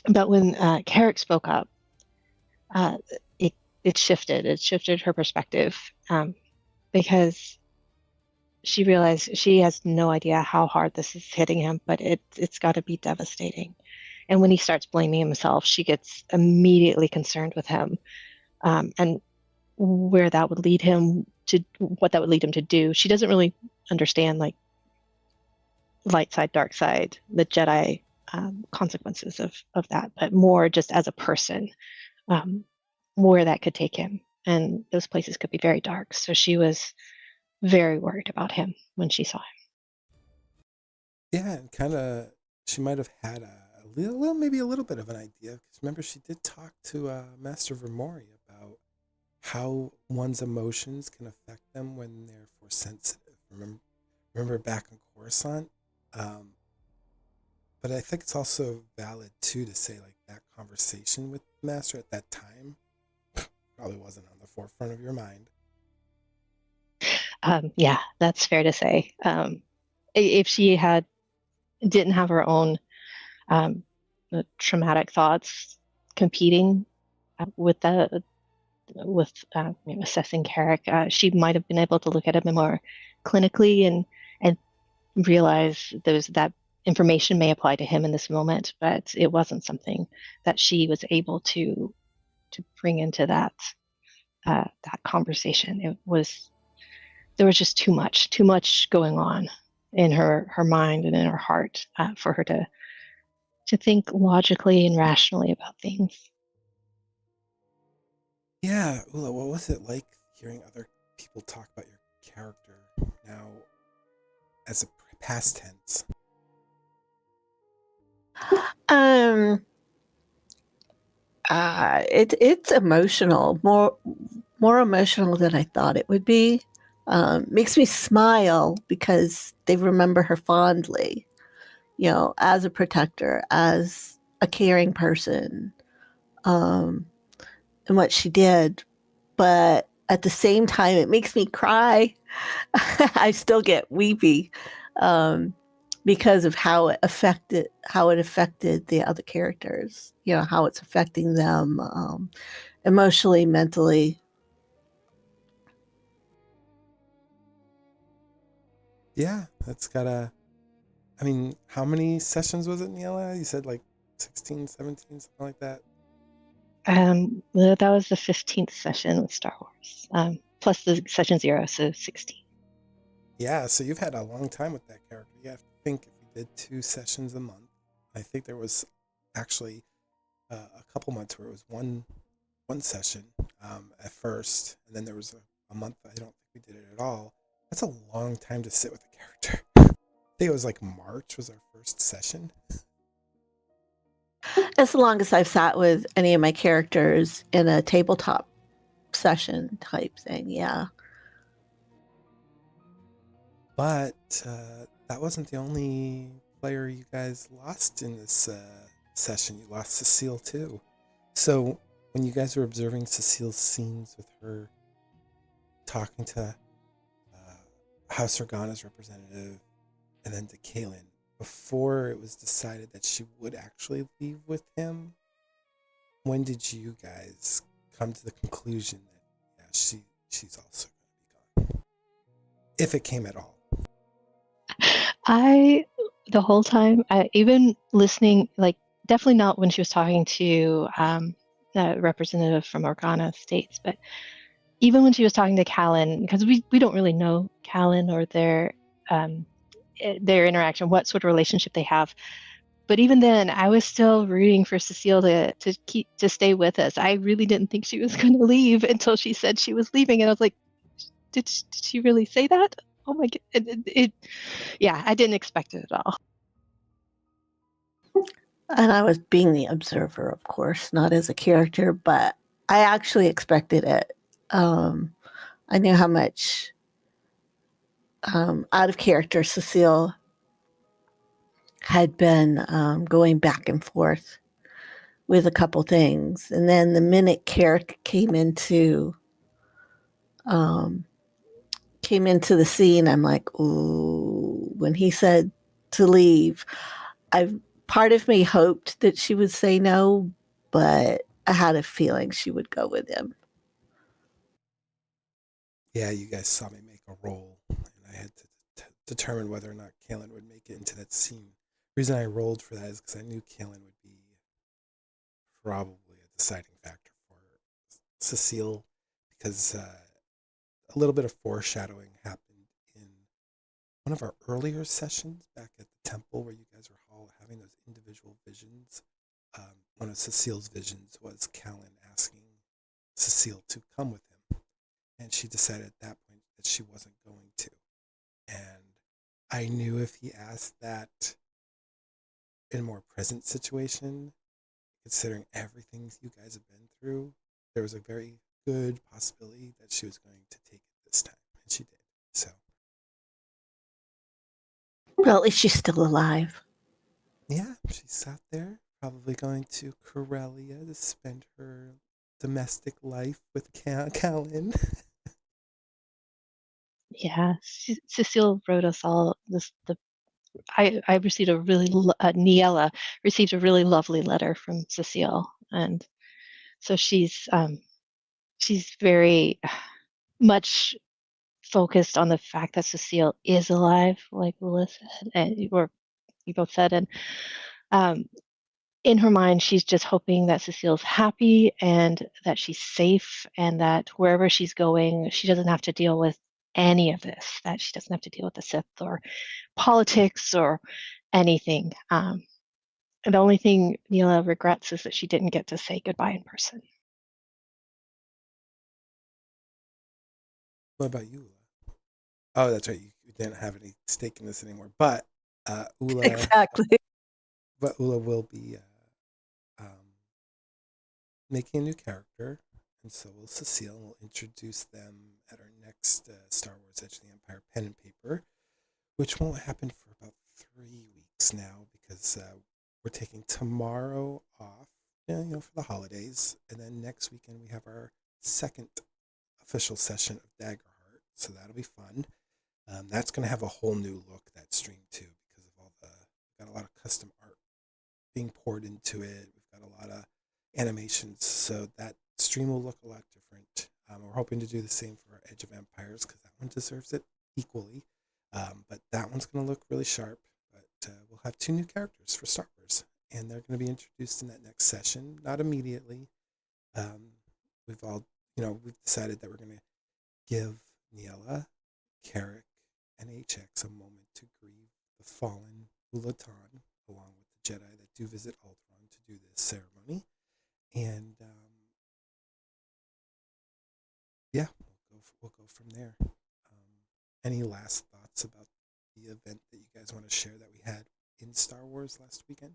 But when Carrick spoke up, uh, it it shifted. It shifted her perspective, because she realized she has no idea how hard this is hitting him, but it's got to be devastating. And when he starts blaming himself, she gets immediately concerned with him, and where that would lead him to, what that would lead him to do. She doesn't really understand like light side, dark side, the Jedi consequences of that, but more just as a person, um, where that could take him. And those places could be very dark. So she was very worried about him when she saw him. Yeah, and kind of she might have had a little, maybe a little bit of an idea, because remember she did talk to Master Vermori about how one's emotions can affect them when they're force sensitive. Remember back on Coruscant. Um, but I think it's also valid too to say like that conversation with the Master at that time probably wasn't on the forefront of your mind. Yeah, that's fair to say. If she didn't have her own um, traumatic thoughts competing with the with assessing Carrick, she might have been able to look at him more clinically and realize that information may apply to him in this moment, but it wasn't something that she was able to bring into that conversation. There was just too much going on in her mind and in her heart for her to think logically and rationally about things. Yeah, Oola, what was it like hearing other people talk about your character now as a past tense? It's emotional, more emotional than I thought it would be. Makes me smile because they remember her fondly, as a protector, as a caring person, and what she did. But at the same time, it makes me cry. I still get weepy because of how it affected the other characters. How it's affecting them emotionally, mentally. Yeah, that's gotta. I mean, how many sessions was it, Ni-Ella? You said like 16, 17, something like that. That was the 15th session with Star Wars, plus the session 0, so 16. Yeah, so you've had a long time with that character. You have to think if you did 2 sessions a month. I think there was actually a couple months where it was one session at first, and then there was a month I don't think we did it at all. That's a long time to sit with a character. I think it was like March was our first session. As long as I've sat with any of my characters in a tabletop session type thing, yeah. But that wasn't the only player you guys lost in this session. You lost Suseel too. So when you guys were observing Suseel's scenes with her talking to House Organa's representative and then to Kaylin, before it was decided that she would actually leave with him, when did you guys come to the conclusion that she's also going to be gone, if it came at all? The whole time, even listening, like definitely not when she was talking to the representative from Organa States, but even when she was talking to Callan, because we don't really know Callan or their interaction, what sort of relationship they have. But even then, I was still rooting for Suseel to stay with us. I really didn't think she was going to leave until she said she was leaving, and I was like, did she really say that? Oh my god! Yeah, I didn't expect it at all. And I was being the observer, of course, not as a character, but I actually expected it. I knew how much out of character Suseel had been going back and forth with a couple things. And then the minute Carek came into the scene, I'm like, ooh, when he said to leave, part of me hoped that she would say no, but I had a feeling she would go with him. Yeah, you guys saw me make a roll, and I had to determine whether or not Kaylin would make it into that scene. The reason I rolled for that is because I knew Kaylin would be probably a deciding factor for Suseel, because a little bit of foreshadowing happened in one of our earlier sessions back at the temple where you guys were all having those individual visions. One of Suseel's visions was Callan asking Suseel to come with him, and she decided at that point that she wasn't going to. And I knew if he asked that in a more present situation, considering everything you guys have been through, there was a very good possibility that she was going to take it this time, and she did. So, Well, at least she's still alive. yeah, she sat there, probably going to Corellia to spend her domestic life with Callan. Yeah, Cecile wrote us all this. I received a really Ni-Ella received a really lovely letter from Cecile, and so she's very much focused on the fact that Cecile is alive, like Oola said, or you both said, and um, in her mind, she's just hoping that Cecile's happy and that she's safe, and that wherever she's going, she doesn't have to deal with any of this. That she doesn't have to deal with the Sith or politics or anything. the only thing Ni-Ella regrets is that she didn't get to say goodbye in person. What about you, Oola? Oh, that's right. You didn't have any stake in this anymore. But Oola, Exactly. Oola will be making a new character, and so will Suseel, and we'll introduce them at our next Star Wars Edge of the Empire pen and paper, which won't happen for about 3 weeks now because we're taking tomorrow off, for the holidays, and then next weekend we have our second official session of Daggerheart, so that'll be fun. That's going to have a whole new look, that stream too, because of all got a lot of custom art being poured into it. We've got a lot of animations, so that stream will look a lot different. We're hoping to do the same for our Edge of Empires because that one deserves it equally. But that one's going to look really sharp. But we'll have 2 new characters for Star Wars, and they're going to be introduced in that next session, not immediately. We've all, we've decided that we're going to give Ni-Ella, Carek, and HX a moment to grieve the fallen Oola Tann, along with the Jedi that do visit Alderaan to do this ceremony. And yeah, we'll go from there. Any last thoughts about the event that you guys want to share that we had in Star Wars last weekend?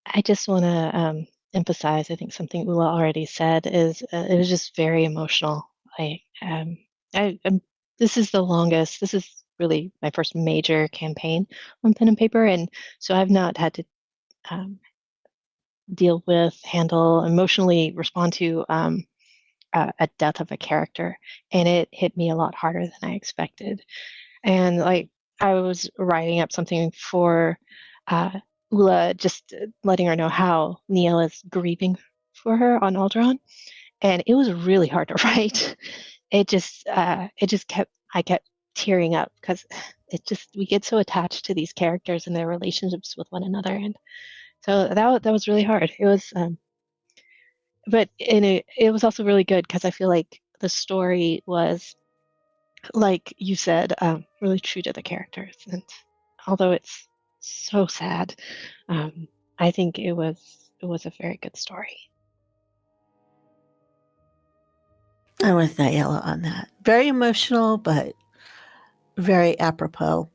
I just want to emphasize, I think something Oola already said is it was just very emotional. This is the longest, this is really my first major campaign on pen and paper, and so I've not had to deal with, handle, emotionally respond to a death of a character, and it hit me a lot harder than I expected. And like I was writing up something for Oola, just letting her know how Ni-Ella's grieving for her on Alderaan, and it was really hard to write. It just kept I kept tearing up because we get so attached to these characters and their relationships with one another, and so that was really hard. It was, but it was also really good because I feel like the story was, like you said, really true to the characters, and although it's so sad, I think it was a very good story. I'm with Ni-Ella on that. Very emotional, but very apropos.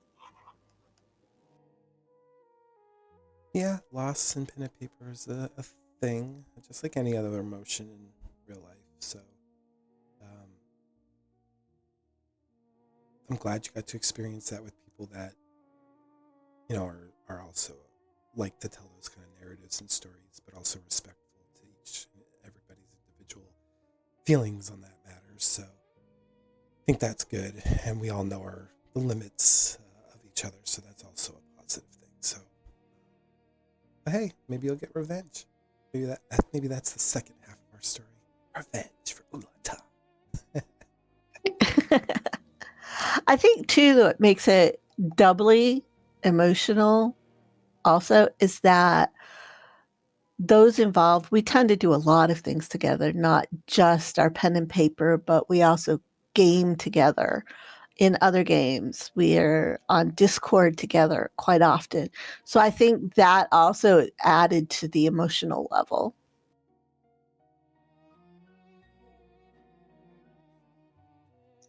Yeah, loss in pen and paper is a thing, just like any other emotion in real life. So I'm glad you got to experience that with people that are also like to tell those kind of narratives and stories, but also respectful to each and everybody's individual feelings on that matter. So I think that's good, and we all know the limits of each other, so that's also a positive thing. So, but hey, maybe you'll get revenge. Maybe that's the second half of our story. Revenge for Oola Tann. I think too what makes it doubly emotional also is that those involved, we tend to do a lot of things together, not just our pen and paper, but we also game together. In other games, we are on Discord together quite often. So I think that also added to the emotional level.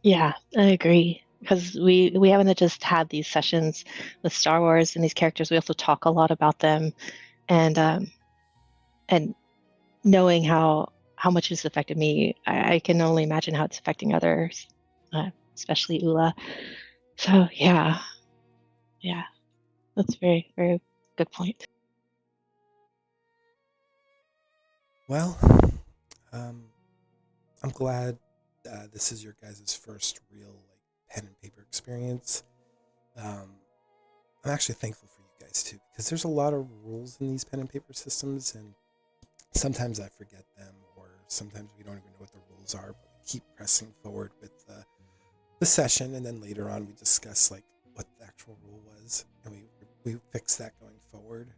Yeah, I agree. Because we haven't just had these sessions with Star Wars and these characters. We also talk a lot about them, and and knowing how much it's affected me, I can only imagine how it's affecting others, especially Oola. So yeah, that's very very good point. Well, I'm glad this is your guys' first real pen and paper experience. I'm actually thankful for you guys too, because there's a lot of rules in these pen and paper systems, and sometimes I forget them, or sometimes we don't even know what the rules are, but we keep pressing forward with the session, and then later on we discuss what the actual rule was, and we fix that going forward.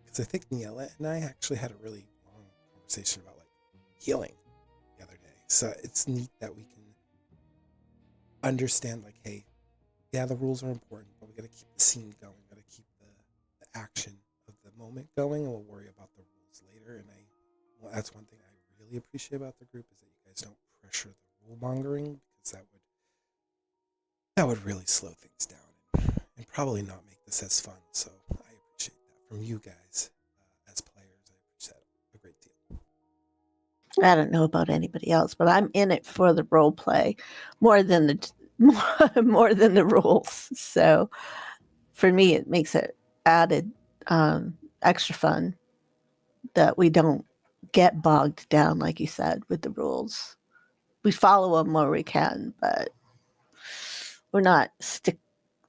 Because I think Ni-Ella and I actually had a really long conversation about healing the other day. So it's neat that we can understand hey, yeah, the rules are important, but we got to keep the scene going. Got to keep the action of the moment going, and we'll worry about the rules later. And that's one thing I really appreciate about the group is that you guys don't pressure the rule mongering, because that would really slow things down and probably not make this as fun. So I appreciate that from you guys as players. I appreciate that a great deal. I don't know about anybody else, but I'm in it for the role play more than the more than the rules. So for me, it makes it added extra fun that we don't get bogged down, like you said, with the rules. We follow them where we can, but we're not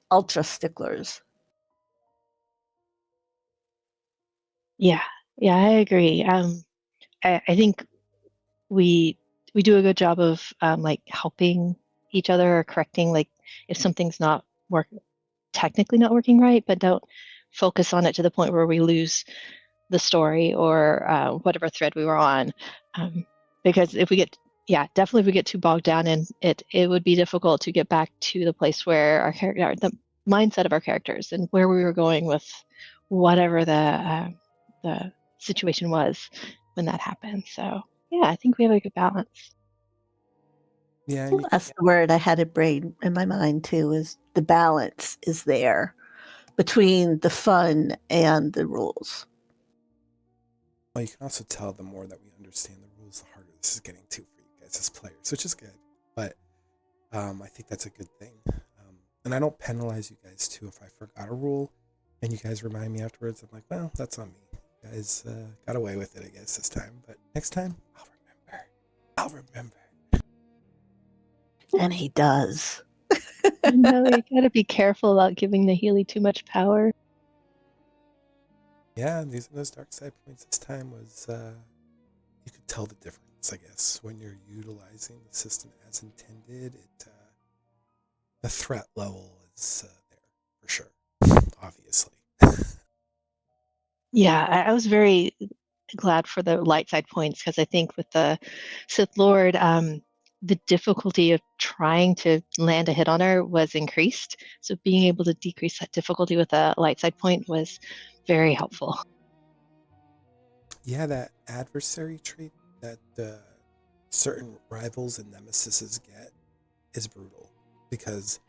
ultra sticklers. Yeah, I agree. I think we do a good job of like helping each other or correcting, like if something's not technically not working right, but don't focus on it to the point where we lose the story or whatever thread we were on. Because if we get definitely if we get too bogged down in it, it would be difficult to get back to the place where our character, the mindset of our characters, and where we were going with whatever the situation was when that happened. So yeah, I think we have a good balance. Yeah, That's the word I had in my mind too, is the balance is there between the fun and the rules. well, you can also tell the more that we understand the rules, the harder this is getting too for you guys as players, which is good. But I think that's a good thing. And I don't penalize you guys too if I forgot a rule and you guys remind me afterwards. I'm like, well, that's on me. You guys got away with it, I guess, this time. But next time, I'll remember. And he does. No, you gotta be careful about giving the Healy too much power. Yeah, using those dark side points this time was, you could tell the difference, I guess, when you're utilizing the system as intended. The threat level is there for sure, obviously. Yeah, I was very glad for the light side points, because I think with the Sith Lord, the difficulty of trying to land a hit on her was increased. So being able to decrease that difficulty with a light side point was very helpful. Yeah, that adversary trait that certain rivals and nemesises get is brutal, because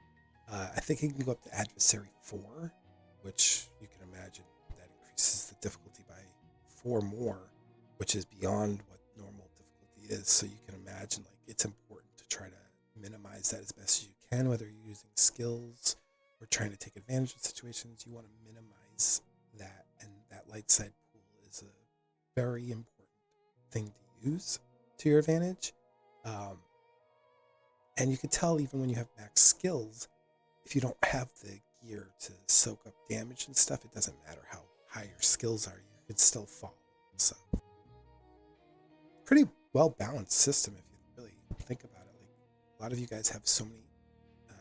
I think it can go up to adversary 4, which you can imagine that increases the difficulty by 4 more, which is beyond what normal difficulty is. So you can imagine, like, it's important to try to minimize that as best as you can, whether you're using skills or trying to take advantage of situations. You want to minimize that, and that light side pool is a very important thing to use to your advantage. And you can tell even when you have max skills, if you don't have the gear to soak up damage and stuff, it doesn't matter how high your skills are, you could still fall. So pretty well balanced system if you really think about it. Like, a lot of you guys have so many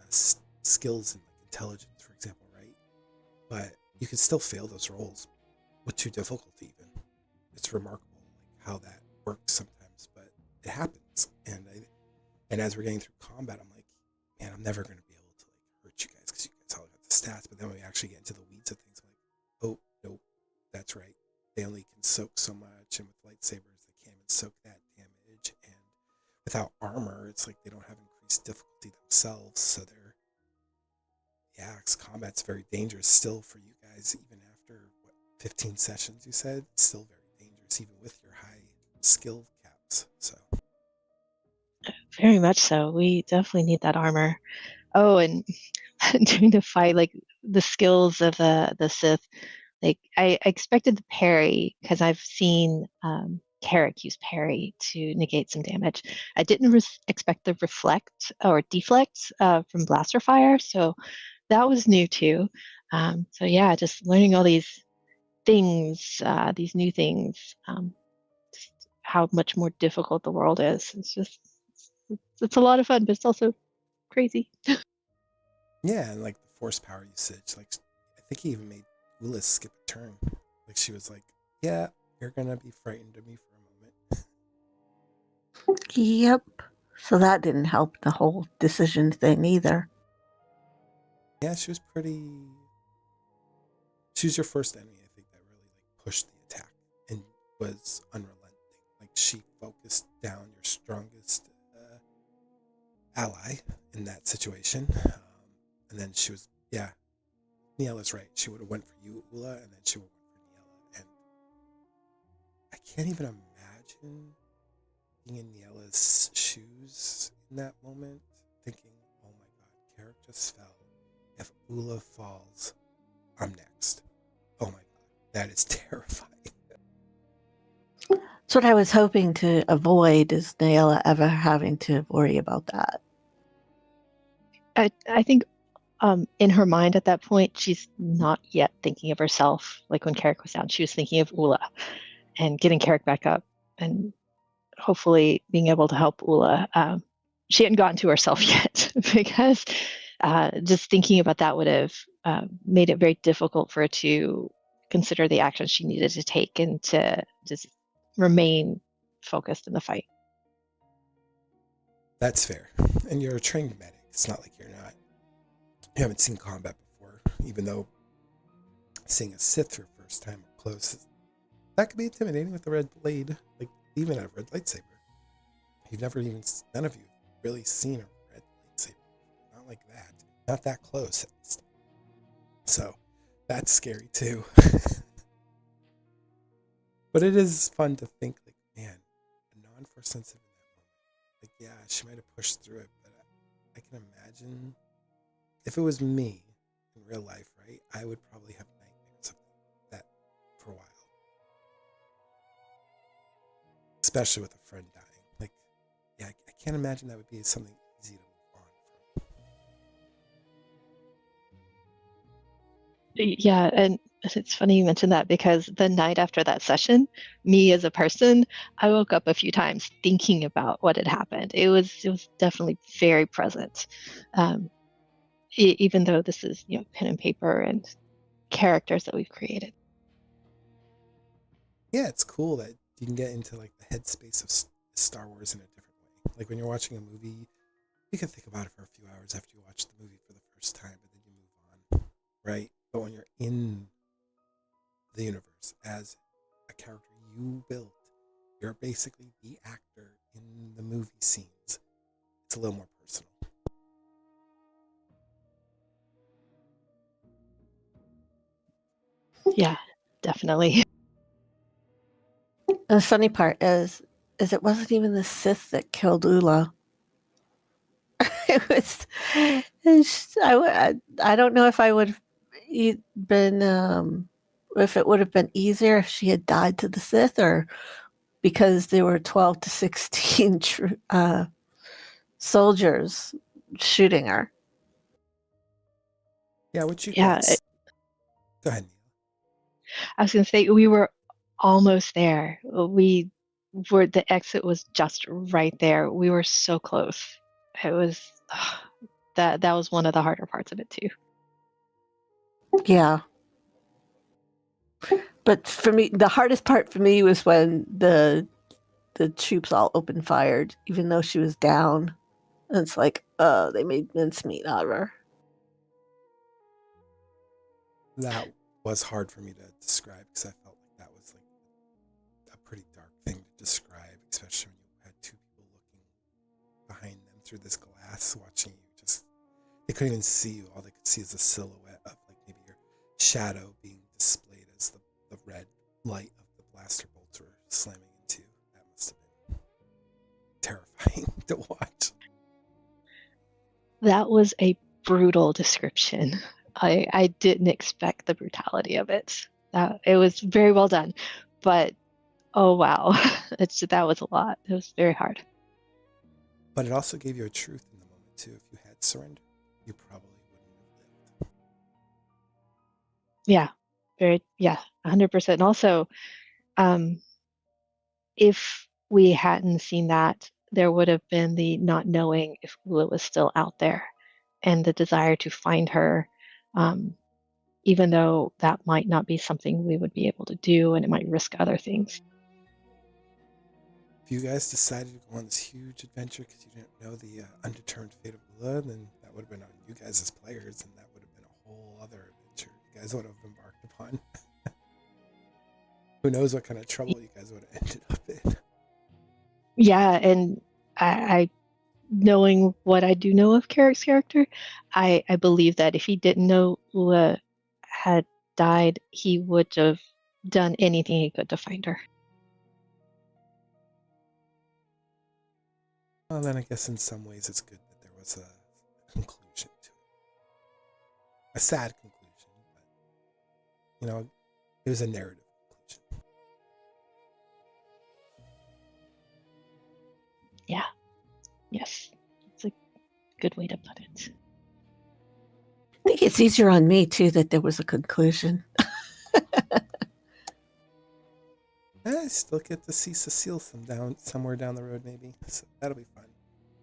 skills in, like, intelligence, for example, right? But you can still fail those rolls with 2 difficulty even. It's remarkable, like, how that works sometimes, but it happens. And as we're getting through combat, I'm like, man, I'm never going to be able to, like, hurt you guys because you guys all got the stats. But then when we actually get into the weeds of things, I'm like, oh, nope, that's right. They only can soak so much, and with lightsabers, they can't even soak that damage. And without armor, it's like they don't have increased difficulty themselves. So combat's very dangerous still for you guys, even after, 15 sessions, you said? It's still very dangerous, even with your high skill caps. So. Very much so. We definitely need that armor. Oh, and during the fight, like the skills of the Sith, like I expected the parry, because I've seen Carek use parry to negate some damage. I didn't expect the reflect or deflect from blaster fire, so that was new too. So yeah, just learning all these things, these new things, just how much more difficult the world is. It's a lot of fun, but it's also crazy. Yeah, and like the force power usage, like I think he even made Oola skip a turn. Like, she was like, "Yeah, you're gonna be frightened of me for a moment." Yep. So that didn't help the whole decision thing either. Yeah, she was your first enemy, I think, that really like pushed the attack and was unrelenting. Like she focused down your strongest ally in that situation. And then she was, yeah, Ni-Ella's right. She would have went for you, Oola, and then she would have went for Ni-Ella. And I can't even imagine being in Ni-Ella's shoes in that moment, thinking, oh my god, Carek just fell. If Oola falls, I'm next. Oh my god, that is terrifying. That's what I was hoping to avoid, is Ni-Ella ever having to worry about that. I think in her mind at that point, she's not yet thinking of herself. Like when Carek was down, she was thinking of Oola and getting Carek back up and hopefully being able to help Oola. She hadn't gotten to herself yet because just thinking about that would have made it very difficult for her to consider the actions she needed to take and to just remain focused in the fight. That's fair. And you're a trained medic. It's not like you haven't seen combat before, even though seeing a Sith for the first time up close, that could be intimidating with a red blade, like even a red lightsaber. None of you have really seen a red lightsaber. Not like that. Not that close, at least. So, that's scary too. But it is fun to think, like, man, a non-force sensitive in that moment. Like, yeah, she might have pushed through it, but I can imagine if it was me in real life, right? I would probably have nightmares of that for a while. Especially with a friend dying. Like, yeah, I can't imagine that would be something easy to move on from. Yeah, and it's funny you mentioned that because the night after that session, me as a person, I woke up a few times thinking about what had happened. It was definitely very present, even though this is pen and paper and characters that we've created. Yeah, it's cool that you can get into like the headspace of Star Wars in a different way. Like when you're watching a movie, you can think about it for a few hours after you watch the movie for the first time, but then you move on, right? But when you're in the universe as a character you built, you're basically the actor in the movie scenes. It's a little more personal. Yeah, definitely. The funny part is it wasn't even the Sith that killed Oola. It was. I don't know if I would have been if it would have been easier if she had died to the Sith, or because there were 12 to 16 soldiers shooting her. Yeah, what you Yeah, guys? Go ahead, Neil. I was going to say we were almost there. The exit was just right there. We were so close. It was that was one of the harder parts of it too. Yeah. But for me, the hardest part for me was when the troops all open fired, even though she was down. And it's like, they made mincemeat out of her. That was hard for me to describe because I felt like that was like a pretty dark thing to describe, especially when you had two people looking behind them through this glass, watching you. Just they couldn't even see you. All they could see is a silhouette of like maybe your shadow being displayed as the red light of the blaster bolts were slamming into. That must have been terrifying to watch. That was a brutal description. I didn't expect the brutality of it. It was very well done, but oh wow, that was a lot. It was very hard. But it also gave you a truth in the moment too. If you had surrendered, you probably wouldn't have lived. Yeah, 100%. And also, if we hadn't seen that, there would have been the not knowing if Oola was still out there and the desire to find her, even though that might not be something we would be able to do and it might risk other things. If you guys decided to go on this huge adventure because you didn't know the undetermined fate of Oola, then that would have been on you guys as players, and that would have other adventure you guys would have embarked upon. Who knows what kind of trouble you guys would have ended up in. Yeah, and I knowing what I do know of Carek's character, I believe that if he didn't know Oola had died, he would have done anything he could to find her. Well, then I guess in some ways it's good that there was a conclusion to it. A sad conclusion, but, you know, it was a narrative conclusion. Yeah. Yes. It's a good way to put it. I think it's easier on me too that there was a conclusion. I still get to see Suseel somewhere down the road, maybe. So that'll be fun.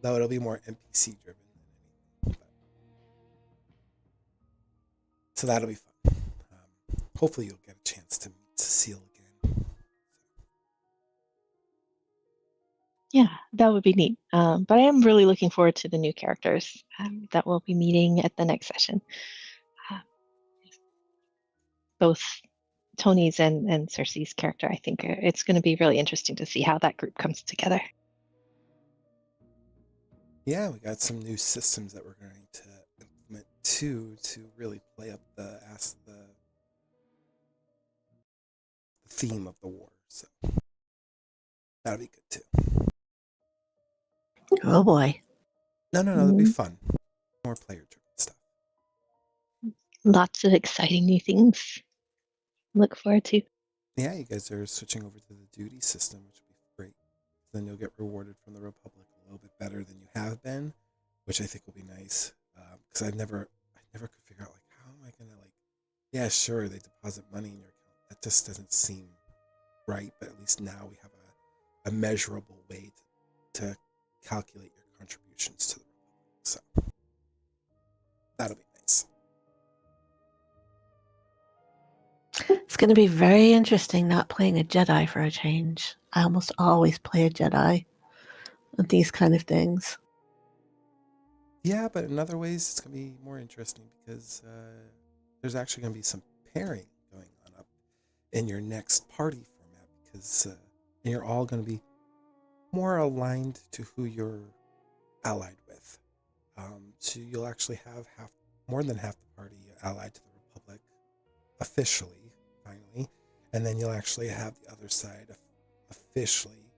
Though it'll be more NPC driven than anything. So that'll be fun. Hopefully you'll get a chance to meet Suseel again. Yeah, that would be neat. But I am really looking forward to the new characters that we'll be meeting at the next session. Both Tony's and Cersei's character, I think it's going to be really interesting to see how that group comes together. Yeah, we got some new systems that we're going to implement too to really play up the theme of the war. So that'll be good too. Oh boy. No, that'll be fun. More player-driven stuff. Lots of exciting new things. Look forward to. Yeah, you guys are switching over to the duty system, which would be great. Then you'll get rewarded from the Republic a little bit better than you have been, which I think will be nice. Because I never could figure out, like, how am I gonna, like, yeah, sure, they deposit money in your account. That just doesn't seem right. But at least now we have a measurable way to calculate your contributions to the Republic. So that'll be nice. It's going to be very interesting not playing a Jedi for a change. I almost always play a Jedi with these kind of things. Yeah, but in other ways, it's going to be more interesting because there's actually going to be some pairing going on up in your next party format because you're all going to be more aligned to who you're allied with. So you'll actually have more than half the party allied to the Republic officially, finally, and then you'll actually have the other side officially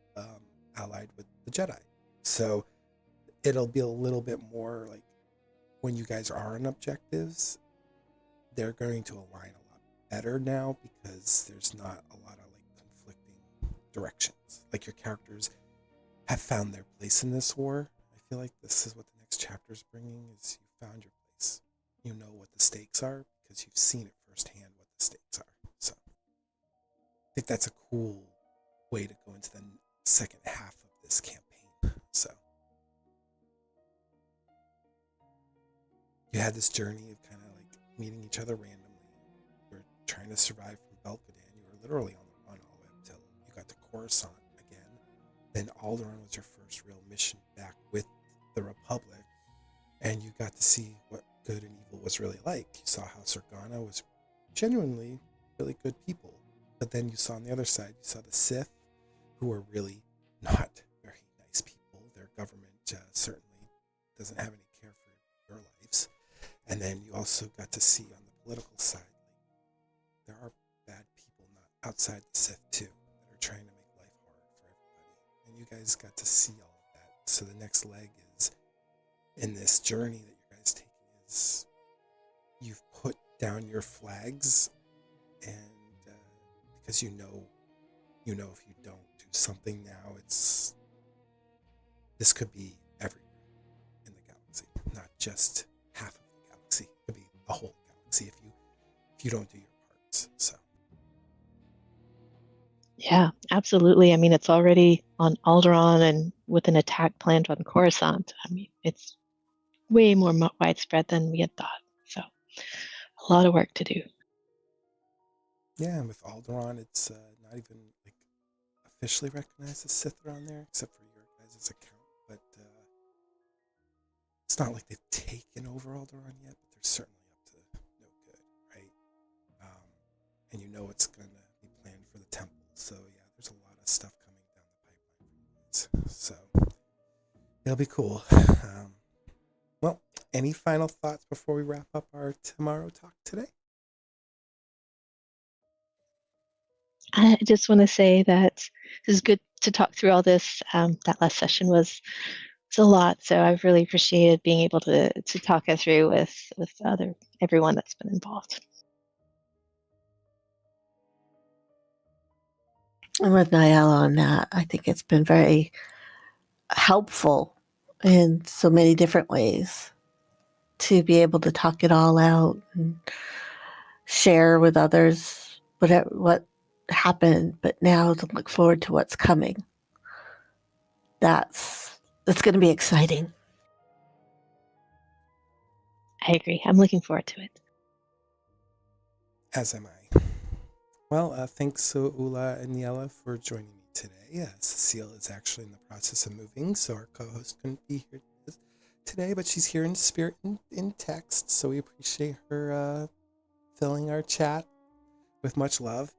allied with the Jedi. So it'll be a little bit more like when you guys are on objectives, they're going to align a lot better now because there's not a lot of like conflicting directions. Like your characters have found their place in this war. I feel like this is what the next chapter is bringing: is you found your place. You know what the stakes are because you've seen it firsthand what the stakes are. So I think that's a cool way to go into the second half of this campaign. So you had this journey of kind of like meeting each other randomly. You were trying to survive from Belkadan. You were literally on the run all the way up till you got to Coruscant again. Then Alderaan was your first real mission back with the Republic, and you got to see what good and evil was really like. You saw how Sergana was genuinely really good people, but then you saw on the other side, you saw the Sith, who were really not very nice people. Their government certainly doesn't have any care for your lives. And then you also got to see on the political side, like, there are bad people not outside the Sith too that are trying to make life hard for everybody. And you guys got to see all of that. So the next leg is in this journey that you guys taking is you've put down your flags, and because you know if you don't do something now, this could be everywhere in the galaxy, not just half of the galaxy. It could be a whole galaxy if you don't do your parts. So Yeah, absolutely. I mean, it's already on Alderaan and with an attack planned on Coruscant. I mean, it's way more widespread than we had thought. So, a lot of work to do. yeah, and with Alderaan, it's not even like officially recognized as Sith are on there, except for your guys' account. But it's not like they've taken over Alderaan yet, but they're certainly up to no good. and you know what's going to be planned for the temple. So yeah, there's a lot of stuff coming down the pipeline. So it'll be cool. Well, any final thoughts before we wrap up our tomorrow talk today? I just want to say that it was good to talk through all this. That last session was it's a lot, so I've really appreciated being able to talk it through with everyone that's been involved. And with Ni-Ella on that, I think it's been very helpful in so many different ways to be able to talk it all out and share with others what happened, but now to look forward to what's coming. That's going to be exciting. I agree. I'm looking forward to it. As am I. Well, thanks to Oola and Ni-Ella for joining me today. Suseel is actually in the process of moving, so our co-host couldn't be here today, but she's here in spirit and in text, so we appreciate her filling our chat with much love.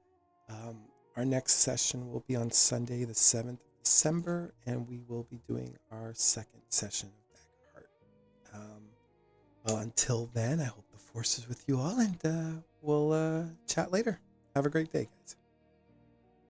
Our next session will be on Sunday, the 7th of December, and we will be doing our second session of Daggerheart. Well, until then, I hope the force is with you all, and we'll chat later. Have a great day, guys.